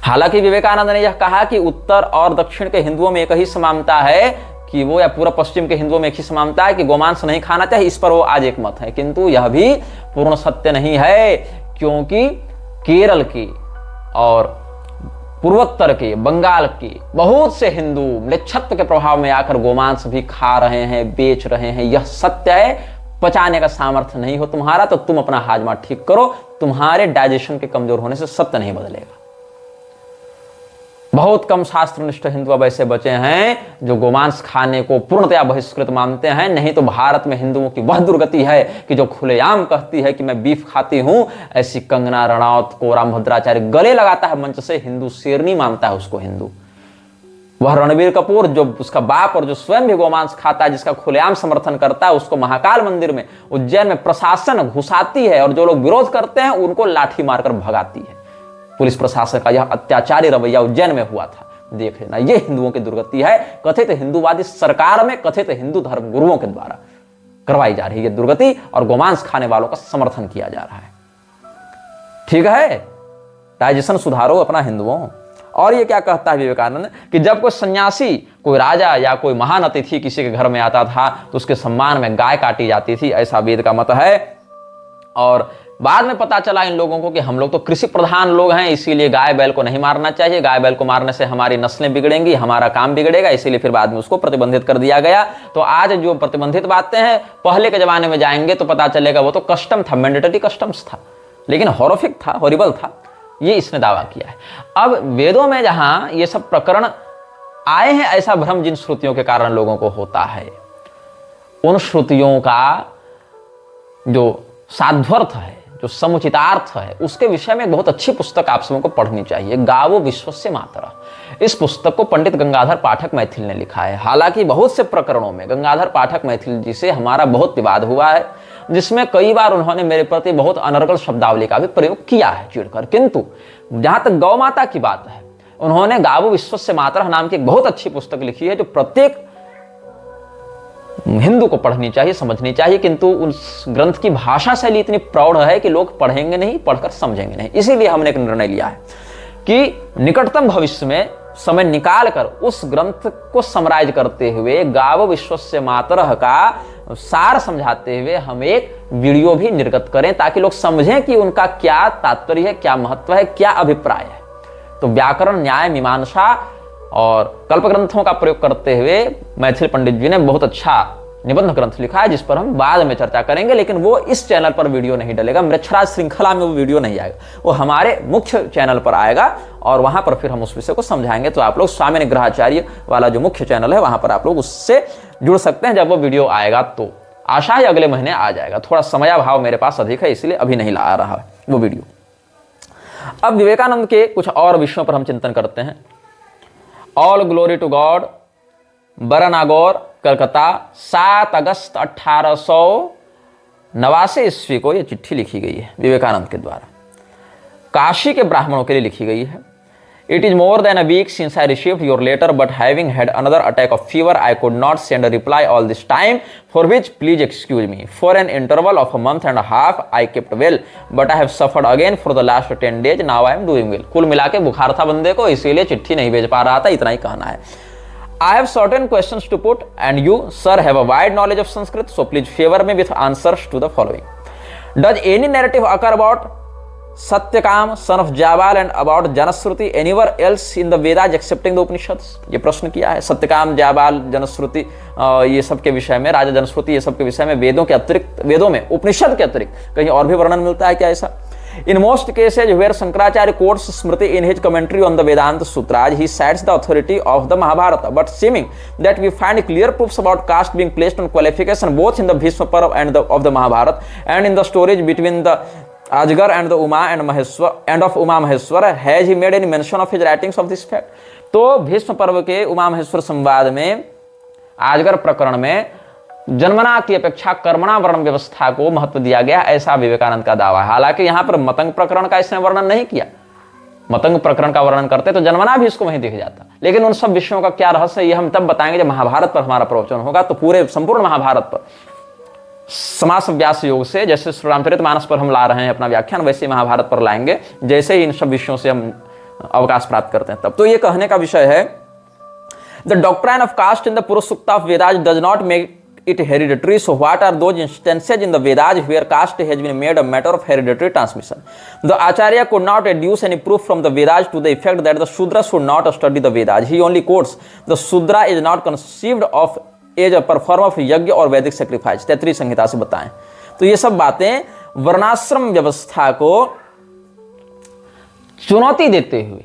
हालांकि विवेकानंद ने यह कहा कि उत्तर और दक्षिण के हिंदुओं में एक ही समानता है कि वो, या पूर्व पश्चिम के हिंदुओं में एक ही समानता है कि गोमांस नहीं खाना चाहिए, इस पर वो आज एक मत है। किंतु यह भी पूर्ण सत्य नहीं है, क्योंकि केरल की और पूर्वोत्तर के, बंगाल के बहुत से हिंदू म्लेच्छत्व के प्रभाव में आकर गोमांस भी खा रहे हैं, बेच रहे हैं। यह सत्य है, पचाने का सामर्थ्य नहीं हो तुम्हारा, तो तुम अपना हाजमा ठीक करो, तुम्हारे डाइजेशन के कमजोर होने से सत्य नहीं बदलेगा। बहुत कम शास्त्रनिष्ठ हिंदू अब ऐसे बचे हैं जो गोमांस खाने को पूर्णतया बहिष्कृत मानते हैं। नहीं तो भारत में हिंदुओं की वह दुर्गति है कि जो खुलेआम कहती है कि मैं बीफ खाती हूं, ऐसी कंगना रनौत को रामभद्राचार्य गले लगाता है मंच से, हिंदू शेरनी मानता है उसको हिंदू। वह रणबीर कपूर जो उसका बाप और जो स्वयं भी गोमांस खाता है, जिसका खुलेआम समर्थन करता है, उसको महाकाल मंदिर में उज्जैन में प्रशासन घुसाती है और जो लोग विरोध करते हैं उनको लाठी मारकर भगाती है। पुलिस प्रशासन का यह अत्याचारी रवैया उज्जैन में हुआ था, देख लेना। यह हिंदुओं की दुर्गति है, कथित हिंदूवादी सरकार में कथित हिंदू धर्म गुरुओं के द्वारा करवाई जा रही है दुर्गति, और गोमांस खाने वालों का समर्थन किया जा रहा है। ठीक है, डाइजेशन सुधारो अपना हिंदुओं। और ये क्या कहता है विवेकानंद कि जब कोई सन्यासी, कोई राजा या कोई महान अतिथि किसी के घर में आता था तो उसके सम्मान में गाय काटी जाती थी, ऐसा वेद का मत है। और बाद में पता चला इन लोगों को कि हम लोग तो कृषि प्रधान लोग हैं, इसीलिए गाय बैल को नहीं मारना चाहिए, गाय बैल को मारने से हमारी नस्लें बिगड़ेंगी, हमारा काम बिगड़ेगा, इसीलिए फिर बाद में उसको प्रतिबंधित कर दिया गया। तो आज जो प्रतिबंधित बातें हैं, पहले के जमाने में जाएंगे तो पता चलेगा वो तो कस्टम था, मैंडेटरी कस्टम्स था, लेकिन हॉरिफिक था, हॉरिबल था, ये इसने दावा किया है। अब वेदों में जहां ये सब प्रकरण आए हैं, ऐसा भ्रम जिन श्रुतियों के कारण लोगों को होता है, उन श्रुतियों का जो साध्वर्थ है, जो समुचितार्थ है, उसके विषय में एक बहुत अच्छी पुस्तक आप सबों को पढ़नी चाहिए, गावो विश्वस्य मातरः। इस पुस्तक को पंडित गंगाधर पाठक मैथिल ने लिखा है। हालांकि बहुत से प्रकरणों में गंगाधर पाठक मैथिल जी से हमारा बहुत विवाद हुआ है, जिसमें कई बार उन्होंने मेरे प्रति बहुत अनर्गल शब्दावली का भी प्रयोग किया है चिढ़कर। किंतु जहां तक गौ माता की बात है, उन्होंने गावो विश्वस्य मातरः नाम की एक बहुत अच्छी पुस्तक लिखी है, जो प्रत्येक हिंदू को पढ़नी चाहिए, समझनी चाहिए। किंतु उस ग्रंथ की भाषा शैली इतनी प्रौढ़ है कि लोग पढ़ेंगे नहीं, पढ़कर समझेंगे नहीं। इसीलिए हमने एक निर्णय लिया है कि निकटतम भविष्य में समय निकालकर उस ग्रंथ को समराइज करते हुए, गावो विश्वस्य मातरः का सार समझाते हुए हम एक वीडियो भी निर्गत करें, ताकि लोग समझें कि उनका क्या तात्पर्य है, क्या महत्व है, क्या अभिप्राय है। तो व्याकरण, न्याय, मीमांसा और कल्प ग्रंथों का प्रयोग करते हुए मैथिल पंडित जी ने बहुत अच्छा निबंध ग्रंथ लिखा है, जिस पर हम बाद में चर्चा करेंगे। लेकिन वो इस चैनल पर वीडियो नहीं डलेगा, मृच्छराज श्रृंखला में वो वीडियो नहीं आएगा, वो हमारे मुख्य चैनल पर आएगा और वहां पर फिर हम उस विषय को समझाएंगे। तो आप लोग स्वामी निग्रहाचार्य वाला जो मुख्य चैनल है, वहां पर आप लोग उससे जुड़ सकते हैं। जब वो वीडियो आएगा तो आशा है अगले महीने आ जाएगा। थोड़ा समयाभाव मेरे पास अधिक है, इसलिए अभी नहीं ला रहा है वो वीडियो। अब विवेकानंद के कुछ और विषयों पर हम चिंतन करते हैं। All glory to God, Baranagore, Calcutta, 7 अगस्त 1889 ईस्वी को यह चिट्ठी लिखी गई है विवेकानंद के द्वारा, काशी के ब्राह्मणों के लिए लिखी गई है। It is more than a week since I received your letter, but having had another attack of fever, I could not send a reply all this time, for which please excuse me. For an interval of a month and a half, I kept well, but I have suffered again for the last 10 days. Now I am doing well. कुल मिला के बुखार था बंदे को, इसीलिए चिट्ठी नहीं भेज पा रहा था, इतना ही कहना है। I have certain questions to put, and you, sir, have a wide knowledge of Sanskrit, so please favor me with answers to the following. Does any narrative occur about Satyakam, son of Jabal, and about Janashruti anywhere else in the Vedas excepting the Upanishads? ये प्रश्न किया है। सत्यकाम, जाबाल, जनश्रुति, ये सब के विषय में, राजा जनश्रुति, ये सब के विषय में वेदों के अतिरिक्त, वेदों में उपनिषद के अतिरिक्त कहीं और भी वर्णन मिलता है क्या ऐसा? In most cases where Shankaracharya quotes Smriti in his commentary on the Vedanta Sutras, he cites the authority of the Mahabharata, but seeming that we find clear proofs about caste being placed on qualification both in the Bhishma Parv and of the Mahabharata, and in the stories between the Ajgar and the Uma and Maheshwar and of Uma Maheshwar. Has he made any mention of his writings of this fact? तो भीष्म पर्व के उमा महेश्वर संवाद में, आजगर प्रकरण में जन्मना की अपेक्षा कर्मणा वर्ण व्यवस्था को महत्व दिया गया, ऐसा विवेकानंद का दावा है। हालांकि यहां पर मतंग प्रकरण का इसने वर्णन नहीं किया। मतंग प्रकरण का वर्णन करते तो जन्मना भी इसको वहीं दिख जाता। लेकिन उन सब विषयों का क्या रहस्य, ये हम तब बताएंगे जब महाभारत पर हमारा प्रवचन होगा। तो पूरे संपूर्ण महाभारत पर समास व्यास योग से, जैसे श्री रामचरितमानस पर हम ला रहे हैं अपना व्याख्यान, वैसे महाभारत पर लाएंगे, जैसे ही इन सब विषयों से हम अवकाश प्राप्त करते हैं तब। तो ये कहने का विषय है, the doctrine of caste in the Purushasukta of Vedas does not make it hereditary. So what are those instances in the Vedas where caste has been made a matter of hereditary transmission? The Acharya could not adduce any proof from the Vedas to the effect that the Shudra should not study the Vedas. He only quotes, the Shudra is not conceived of as a perform of yajna और वैदिक sacrifice, Taittiriya संहिता से बताएं। तो ये सब बातें वर्णाश्रम व्यवस्था को चुनौती देते हुए,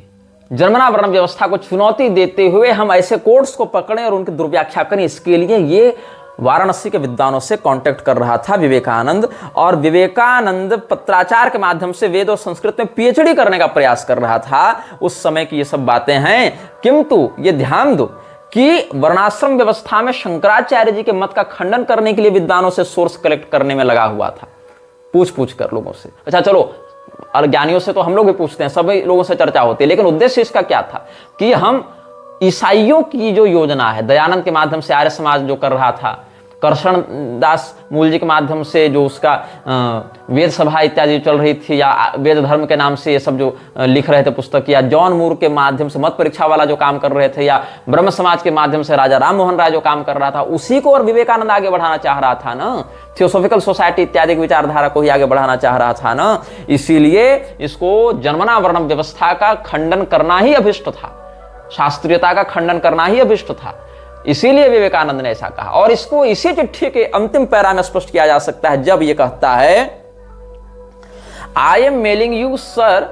जन्मना वर्ण व्यवस्था को चुनौती देते हुए हम ऐसे कोड्स को पकड़ें और उनकी दुर्व्याख्या करें, इसके लिए ये वाराणसी के विद्वानों से कांटेक्ट कर रहा था विवेकानंद, और विवेकानंद पत्राचार के माध्यम से वेद और संस्कृत में पीएचडी करने का प्रयास कर रहा था। उस समय की ये सब बातें हैं, किंतु ये ध्यान दो कि वर्णाश्रम व्यवस्था में शंकराचार्य जी के मत का खंडन करने के लिए विद्वानों से सोर्स कलेक्ट करने में लगा हुआ था, पूछ कर लोगों से। अच्छा चलो, और ज्ञानियों से तो हम लोग भी पूछते हैं, सभी लोगों से चर्चा होती है, लेकिन उद्देश्य इसका क्या था कि हम ईसाइयों की जो योजना है, दयानंद के माध्यम से आर्य समाज जो कर रहा था, करशन दास मूल जी के माध्यम से जो उसका वेद सभा इत्यादि चल रही थी, या वेद धर्म के नाम से ये सब जो लिख रहे थे पुस्तक, या जॉन मूर के माध्यम से मत परीक्षा वाला जो काम कर रहे थे, या ब्रह्म समाज के माध्यम से राजा राम मोहन राय जो काम कर रहा था, उसी को और विवेकानंद आगे बढ़ाना चाह रहा था ना। थियोसॉफिकल सोसाइटी इत्यादि की विचारधारा को ही आगे बढ़ाना चाह रहा था ना। इसीलिए इसको जन्मना वर्ण व्यवस्था का खंडन करना ही अभिष्ट था, शास्त्रीयता का खंडन करना ही अभिष्ट था। इसीलिए विवेकानंद ने ऐसा कहा, और इसको इसी चिट्ठी के अंतिम पैरा में स्पष्ट किया जा सकता है जब ये कहता है, I am mailing you sir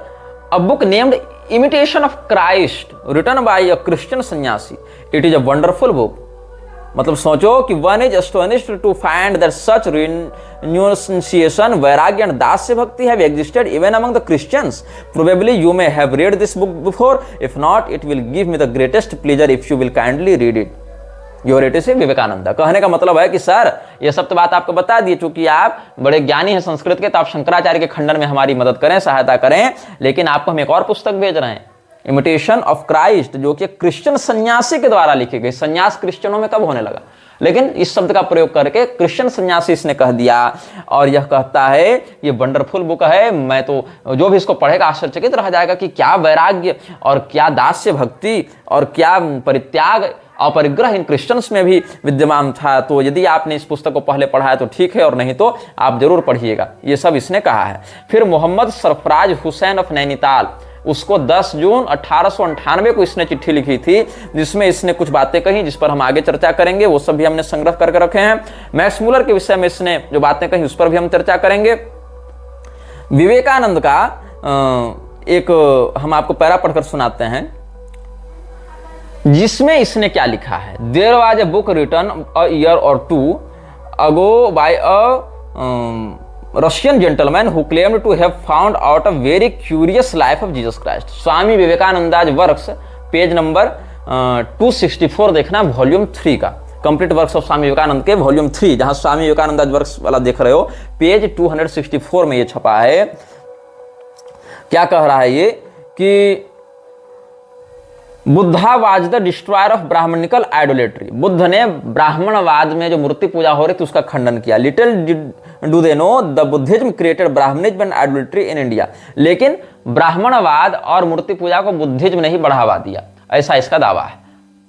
a book named Imitation of Christ written by a Christian sannyasi, it is a wonderful book. मतलब सोचो कि one is astonished to find that such renunciation, vairagya and dasya bhakti have existed even among the Christians. Probably you may have read this book before. If not, it will give me the greatest pleasure if you will kindly read it. Your it से विवेकानंद। कहने का मतलब है कि sir ये सब तो बात आपको बता दी, चूंकि आप बड़े ज्ञानी हैं संस्कृत के, तो आप शंकराचार्य के खंडन में हमारी मदद करें, सहायता करें, लेकिन आपको हम एक और पुस्तक भेज रहे हैं, इमिटेशन ऑफ क्राइस्ट, जो कि क्रिश्चियन सन्यासी के द्वारा लिखी गई। सन्यास क्रिश्चियनों में कब होने लगा, लेकिन इस शब्द का प्रयोग करके क्रिश्चियन सन्यासी इसने कह दिया, और यह कहता है ये वंडरफुल बुक है। मैं तो जो भी इसको पढ़ेगा आश्चर्यचकित रह जाएगा कि क्या वैराग्य और क्या दास्य भक्ति और क्या परित्याग अपरिग्रह इन क्रिश्चियंस में भी विद्यमान था। तो यदि आपने इस पुस्तक को पहले पढ़ा है तो ठीक है, और नहीं तो आप जरूर पढ़िएगा। ये सब इसने कहा है। फिर मोहम्मद सरफराज हुसैन ऑफ नैनीताल, उसको 10 जून 1898 को इसने चिट्ठी लिखी थी, जिसमें इसने कुछ बातें कही जिस पर हम आगे चर्चा करेंगे। वो सब भी हमने संग्रह करके रखे हैं। मैक्स मूलर के विषय में इसने जो बातें कही उस पर भी हम चर्चा करेंगे। विवेकानंद का एक हम आपको पैरा पढ़कर सुनाते हैं, जिसमें इसने क्या लिखा है। There was a book written a year or 2 ago by a Russian gentleman who claimed to have found out a very curious life of Jesus Christ. Swami Vivekananda's works, page number 264 देखना, वॉल्यूम 3 का, complete works of Swami Vivekananda के volume 3, जहां स्वामी Vivekananda's works वाला देख रहे हो, page 264 में ये छपा है। क्या कह रहा है ये कि Buddha was the destroyer of brahmanical idolatry. Buddha ने ब्राह्मणवाद में जो मूर्ति पूजा हो रही थी उसका खंडन किया। Little do they know the Buddhism created brahmanism and idolatry in India. लेकिन ब्राह्मणवाद और मूर्ति पूजा को बुद्धिज्म ने ही बढ़ावा दिया, ऐसा इसका दावा है।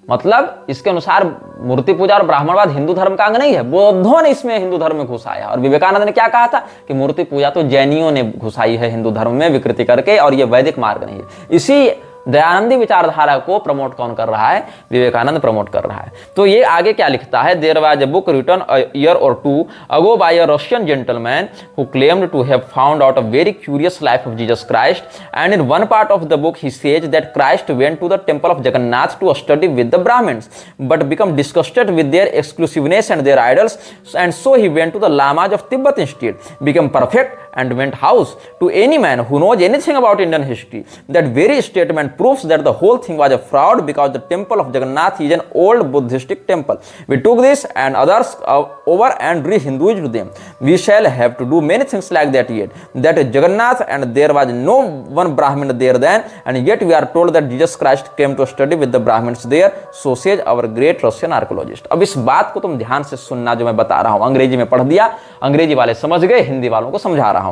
मतलब इसके अनुसार मूर्ति पूजा और ब्राह्मणवाद हिंदू धर्म का अंग नहीं है, बौद्धों ने इसमें हिंदू धर्म में घुसाया। और विवेकानंद ने क्या कहा था कि मूर्ति पूजा तो जैनियों ने घुसाई है हिंदू धर्म में विकृति करके, और ये वैदिक मार्ग नहीं है। इसी दयानंदी विचारधारा को प्रमोट कौन कर रहा है? विवेकानंद प्रमोट कर रहा है। तो ये आगे क्या लिखता है, there was a book written a year or 2 ago by a Russian gentleman who claimed to have found out a very curious life of Jesus Christ, and in one part of the book he says that Christ went to the temple of Jagannath to study with the Brahmins but become disgusted with their exclusiveness and their idols, and so he went to the lamas of Tibet instead, become perfect and went house. To any man who knows anything about Indian history, that very statement proves that the whole thing was a fraud, because the temple of Jagannath is an old Buddhistic temple. We took this and others over and re-Hinduized them. We shall have to do many things like that yet. That is Jagannath, and there was no one Brahmin there then, and yet we are told that Jesus Christ came to study with the Brahmins there. So says our great Russian archaeologist. अब इस बात को तुम ध्यान से सुनना जो मैं बता रहा हूं। अंग्रेजी में पढ़ दिया, अंग्रेजी वाले समझ गए, हिंदी वालों को समझा रहा हूं।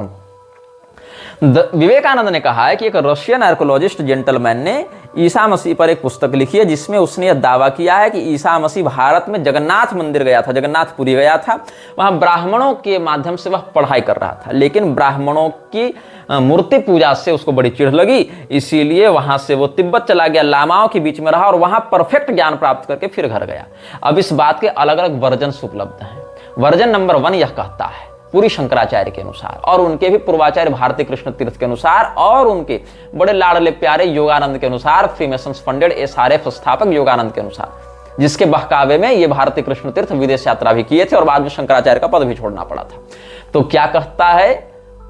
विवेकानंद ने कहा है कि एक रशियन आर्कोलॉजिस्ट जेंटलमैन ने ईसा मसीह पर एक पुस्तक लिखी है जिसमें उसने यह दावा किया है कि ईसा मसीह भारत में जगन्नाथ मंदिर गया था, जगन्नाथपुरी गया था। वहां ब्राह्मणों के माध्यम से वह पढ़ाई कर रहा था, लेकिन ब्राह्मणों की मूर्ति पूजा से उसको बड़ी चिढ़ लगी, इसीलिए वहां से वो तिब्बत चला गया, लामाओं के बीच में रहा और वहां परफेक्ट ज्ञान प्राप्त करके फिर घर गया। अब इस बात के अलग अलग वर्जन उपलब्ध हैं। वर्जन नंबर 1 यह कहता है पूरी शंकराचार्य के अनुसार और उनके भी पूर्वाचार्य भारती कृष्ण तीर्थ के अनुसार और उनके बड़े लाडले प्यारे योगानंद के अनुसार, फ्रीमेसन्स फंडेड एसआरएफ संस्थापक योगानंद के अनुसार, जिसके बहकावे में ये भारती कृष्ण तीर्थ विदेश यात्रा भी किए थे और बाद में शंकराचार्य का पद भी छोड़ना पड़ा था। तो क्या कहता है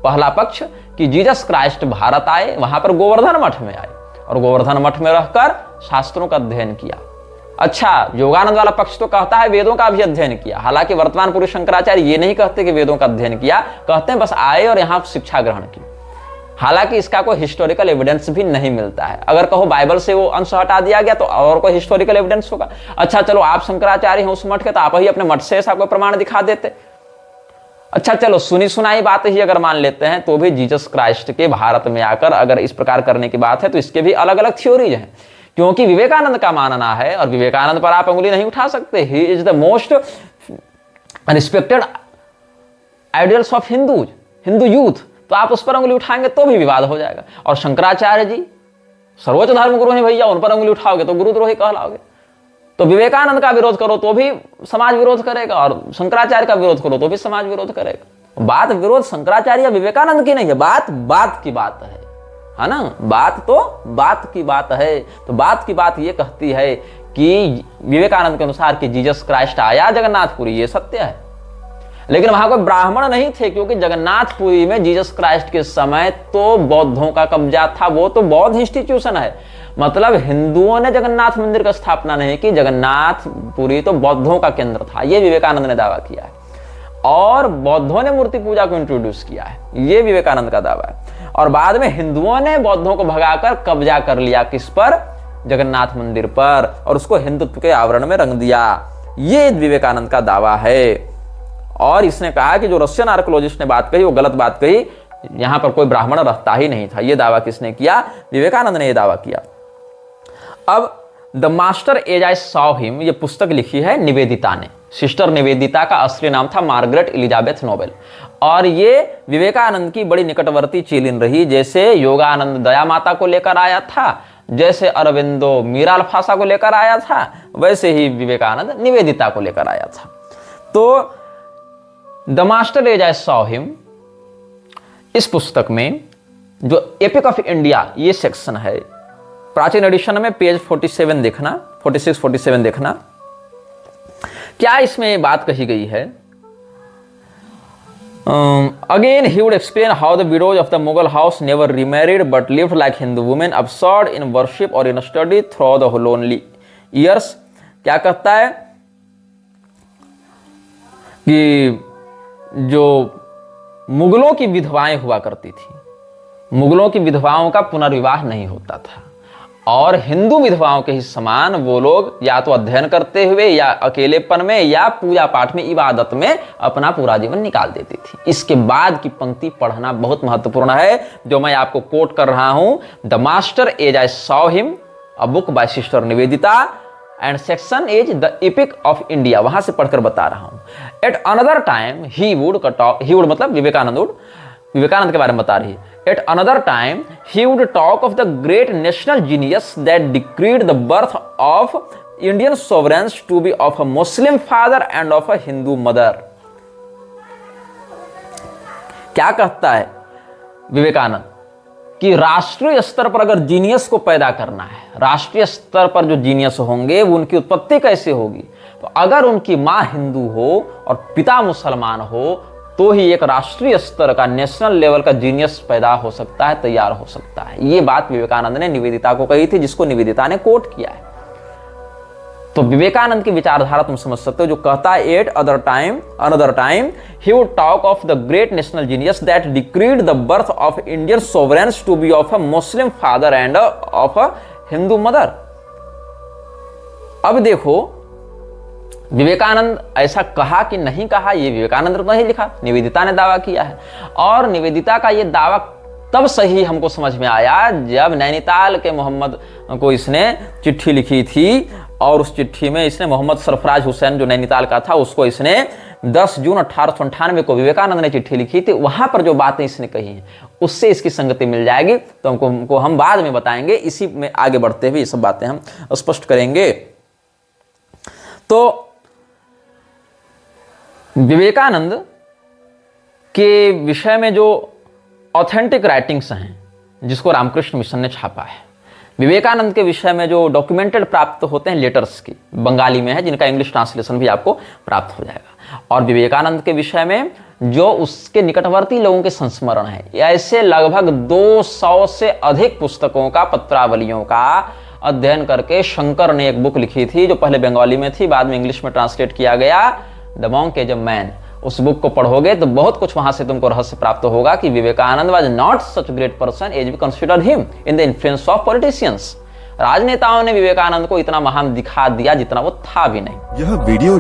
पहला पक्ष कि जीसस क्राइस्ट भारत आए, वहां पर गोवर्धन मठ में आए और गोवर्धन मठ में रहकर शास्त्रों का अध्ययन किया। अच्छा, योगानंद वाला पक्ष तो कहता है वेदों का भी अध्ययन किया। हालांकि वर्तमान पुरुष शंकराचार्य ये नहीं कहते कि वेदों का अध्ययन किया, कहते हैं बस आए और यहां शिक्षा ग्रहण की। हालांकि इसका कोई हिस्टोरिकल एविडेंस भी नहीं मिलता है। अगर कहो बाइबल से वो अंश हटा दिया गया तो और कोई हिस्टोरिकल एविडेंस होगा। अच्छा चलो, आप शंकराचार्य हैं उस मठ के, तो आप ही अपने मठ से ऐसा कोई प्रमाण दिखा देते। अच्छा चलो, सुनी सुनाई बात ही अगर मान लेते हैं तो भी जीसस क्राइस्ट के भारत में आकर अगर इस प्रकार करने की बात है तो इसके भी अलग अलग थ्योरीज हैं। क्योंकि विवेकानंद का मानना है, और विवेकानंद पर आप उंगली नहीं उठा सकते, he is the most respected ideals of Hindu youth, तो आप उस पर उंगली उठाएंगे तो भी विवाद हो जाएगा। और शंकराचार्य जी सर्वोच्च धर्म गुरु हैं भैया, उन पर उंगली उठाओगे तो गुरुद्रोही कहलाओगे। तो विवेकानंद का विरोध करो तो भी समाज विरोध करेगा और शंकराचार्य का विरोध करो तो भी समाज विरोध करेगा। बात विरोध शंकराचार्य या विवेकानंद की नहीं है, बात की बात है ना। बात तो बात की बात है। तो बात की बात ये कहती है कि विवेकानंद के अनुसार कि जीसस क्राइस्ट आया जगन्नाथपुरी, ये सत्य है। लेकिन वहां कोई ब्राह्मण नहीं थे, क्योंकि जगन्नाथपुरी में जीसस क्राइस्ट के समय तो बौद्धों का कब्जा था। वो तो बौद्ध इंस्टीट्यूशन है, मतलब हिंदुओं ने जगन्नाथ मंदिर का स्थापना नहीं की। जगन्नाथपुरी तो बौद्धों का केंद्र था, ये विवेकानंद ने दावा किया है। और बौद्धों ने मूर्ति पूजा को इंट्रोड्यूस किया है, ये विवेकानंद का दावा है। और बाद में हिंदुओं ने बौद्धों को भगाकर कब्जा कर लिया, किस पर? जगन्नाथ मंदिर पर, और उसको हिंदुत्व के आवरण में रंग दिया। ये विवेकानंद का दावा है। और इसने कहा कि जो रशियन आर्कोलॉजिस्ट ने बात कही वो गलत बात कही, यहां पर कोई ब्राह्मण रहता ही नहीं था। यह दावा किसने किया? विवेकानंद ने यह दावा किया। अब the master as I saw him, ये पुस्तक लिखी है निवेदिता ने। सिस्टर निवेदिता का असली नाम था मार्गरेट एलिजाबेथ नोबेल। और ये विवेकानंद की बड़ी निकटवर्ती चेलिन रही। जैसे योगानंद दया माता को लेकर आया था, जैसे अरविंदो मीरा अल्फासा को लेकर आया था, वैसे ही विवेकानंद निवेदिता को लेकर आया था। तो the master as I saw him, इस पुस्तक में जो एपिक ऑफ इंडिया ये सेक्शन है, प्राचीन एडिशन में पेज 47 देखना, 46-47 देखना। क्या इसमें बात कही गई है? Again he would explain how the widows of the Mughal house never remarried but lived like Hindu women, absorbed in worship और in study through the lonely years. क्या कहता है कि जो मुगलों की विधवाएं हुआ करती थी, मुगलों की विधवाओं का पुनर्विवाह नहीं होता था, और हिंदू विधवाओं के ही समान वो लोग या तो अध्ययन करते हुए या अकेलेपन में या पूजा पाठ में, इबादत में अपना पूरा जीवन निकाल देती थी। इसके बाद की पंक्ति पढ़ना बहुत महत्वपूर्ण है, जो मैं आपको कोट कर रहा हूं। The master as I saw him, a book by sister Nivedita, and section is the epic of India, वहां से पढ़कर बता रहा हूं। At another time he would मतलब विवेकानंद के बारे में बता रही है। At another time, he would talk of the great national genius that decreed the birth of Indian sovereigns to be of a Muslim father and of a Hindu mother. क्या कहता है विवेकानंद कि राष्ट्रीय स्तर पर अगर जीनियस को पैदा करना है, राष्ट्रीय स्तर पर जो जीनियस होंगे वो उनकी उत्पत्ति कैसे होगी? तो अगर उनकी माँ हिंदू हो और पिता मुसलमान हो तो ही एक राष्ट्रीय स्तर का, नेशनल लेवल का जीनियस पैदा हो सकता है, तैयार हो सकता है। ये बात विवेकानंद ने निवेदिता को कही थी, जिसको निवेदिता ने कोट किया है। तो विवेकानंद की विचारधारा तुम समझ सकते हो, जो कहता है at another time he would talk of the great national genius that decreed the birth of Indian sovereigns to be of a Muslim father and of a Hindu mother. अब देखो विवेकानंद ऐसा कहा कि नहीं कहा, ये विवेकानंद ने नहीं लिखा, निवेदिता ने दावा किया है। और निवेदिता का ये दावा तब सही हमको समझ में आया जब नैनीताल के मोहम्मद को इसने चिट्ठी लिखी थी, और उस चिट्ठी में इसने मोहम्मद सरफराज हुसैन जो नैनीताल का था उसको इसने 10 जून 1898 को विवेकानंद ने चिट्ठी लिखी थी, वहां पर जो बातें इसने कही हैं उससे इसकी संगति मिल जाएगी। तो हमको हम बाद में बताएंगे, इसी में आगे बढ़ते हुए ये सब बातें हम स्पष्ट करेंगे। तो विवेकानंद के विषय में जो ऑथेंटिक राइटिंग्स हैं जिसको रामकृष्ण मिशन ने छापा है, विवेकानंद के विषय में जो डॉक्यूमेंटेड प्राप्त होते हैं लेटर्स की, बंगाली में है, जिनका इंग्लिश ट्रांसलेशन भी आपको प्राप्त हो जाएगा। और विवेकानंद के विषय में जो उसके निकटवर्ती लोगों के संस्मरण है, ऐसे लगभग 200 से अधिक पुस्तकों का, पत्रावलियों का अध्ययन करके शंकर ने एक बुक लिखी थी जो पहले बंगाली में थी, बाद में इंग्लिश में ट्रांसलेट किया गया, the monk as a man. उस बुक को पढ़ोगे तो बहुत कुछ वहां से तुमको रहस्य प्राप्त होगा कि Vivekananda was not such great person as we consider him in the influence of politicians. राजनेताओं ने विवेकानंद को इतना महान दिखा दिया जितना वो था भी नहीं। यह वीडियो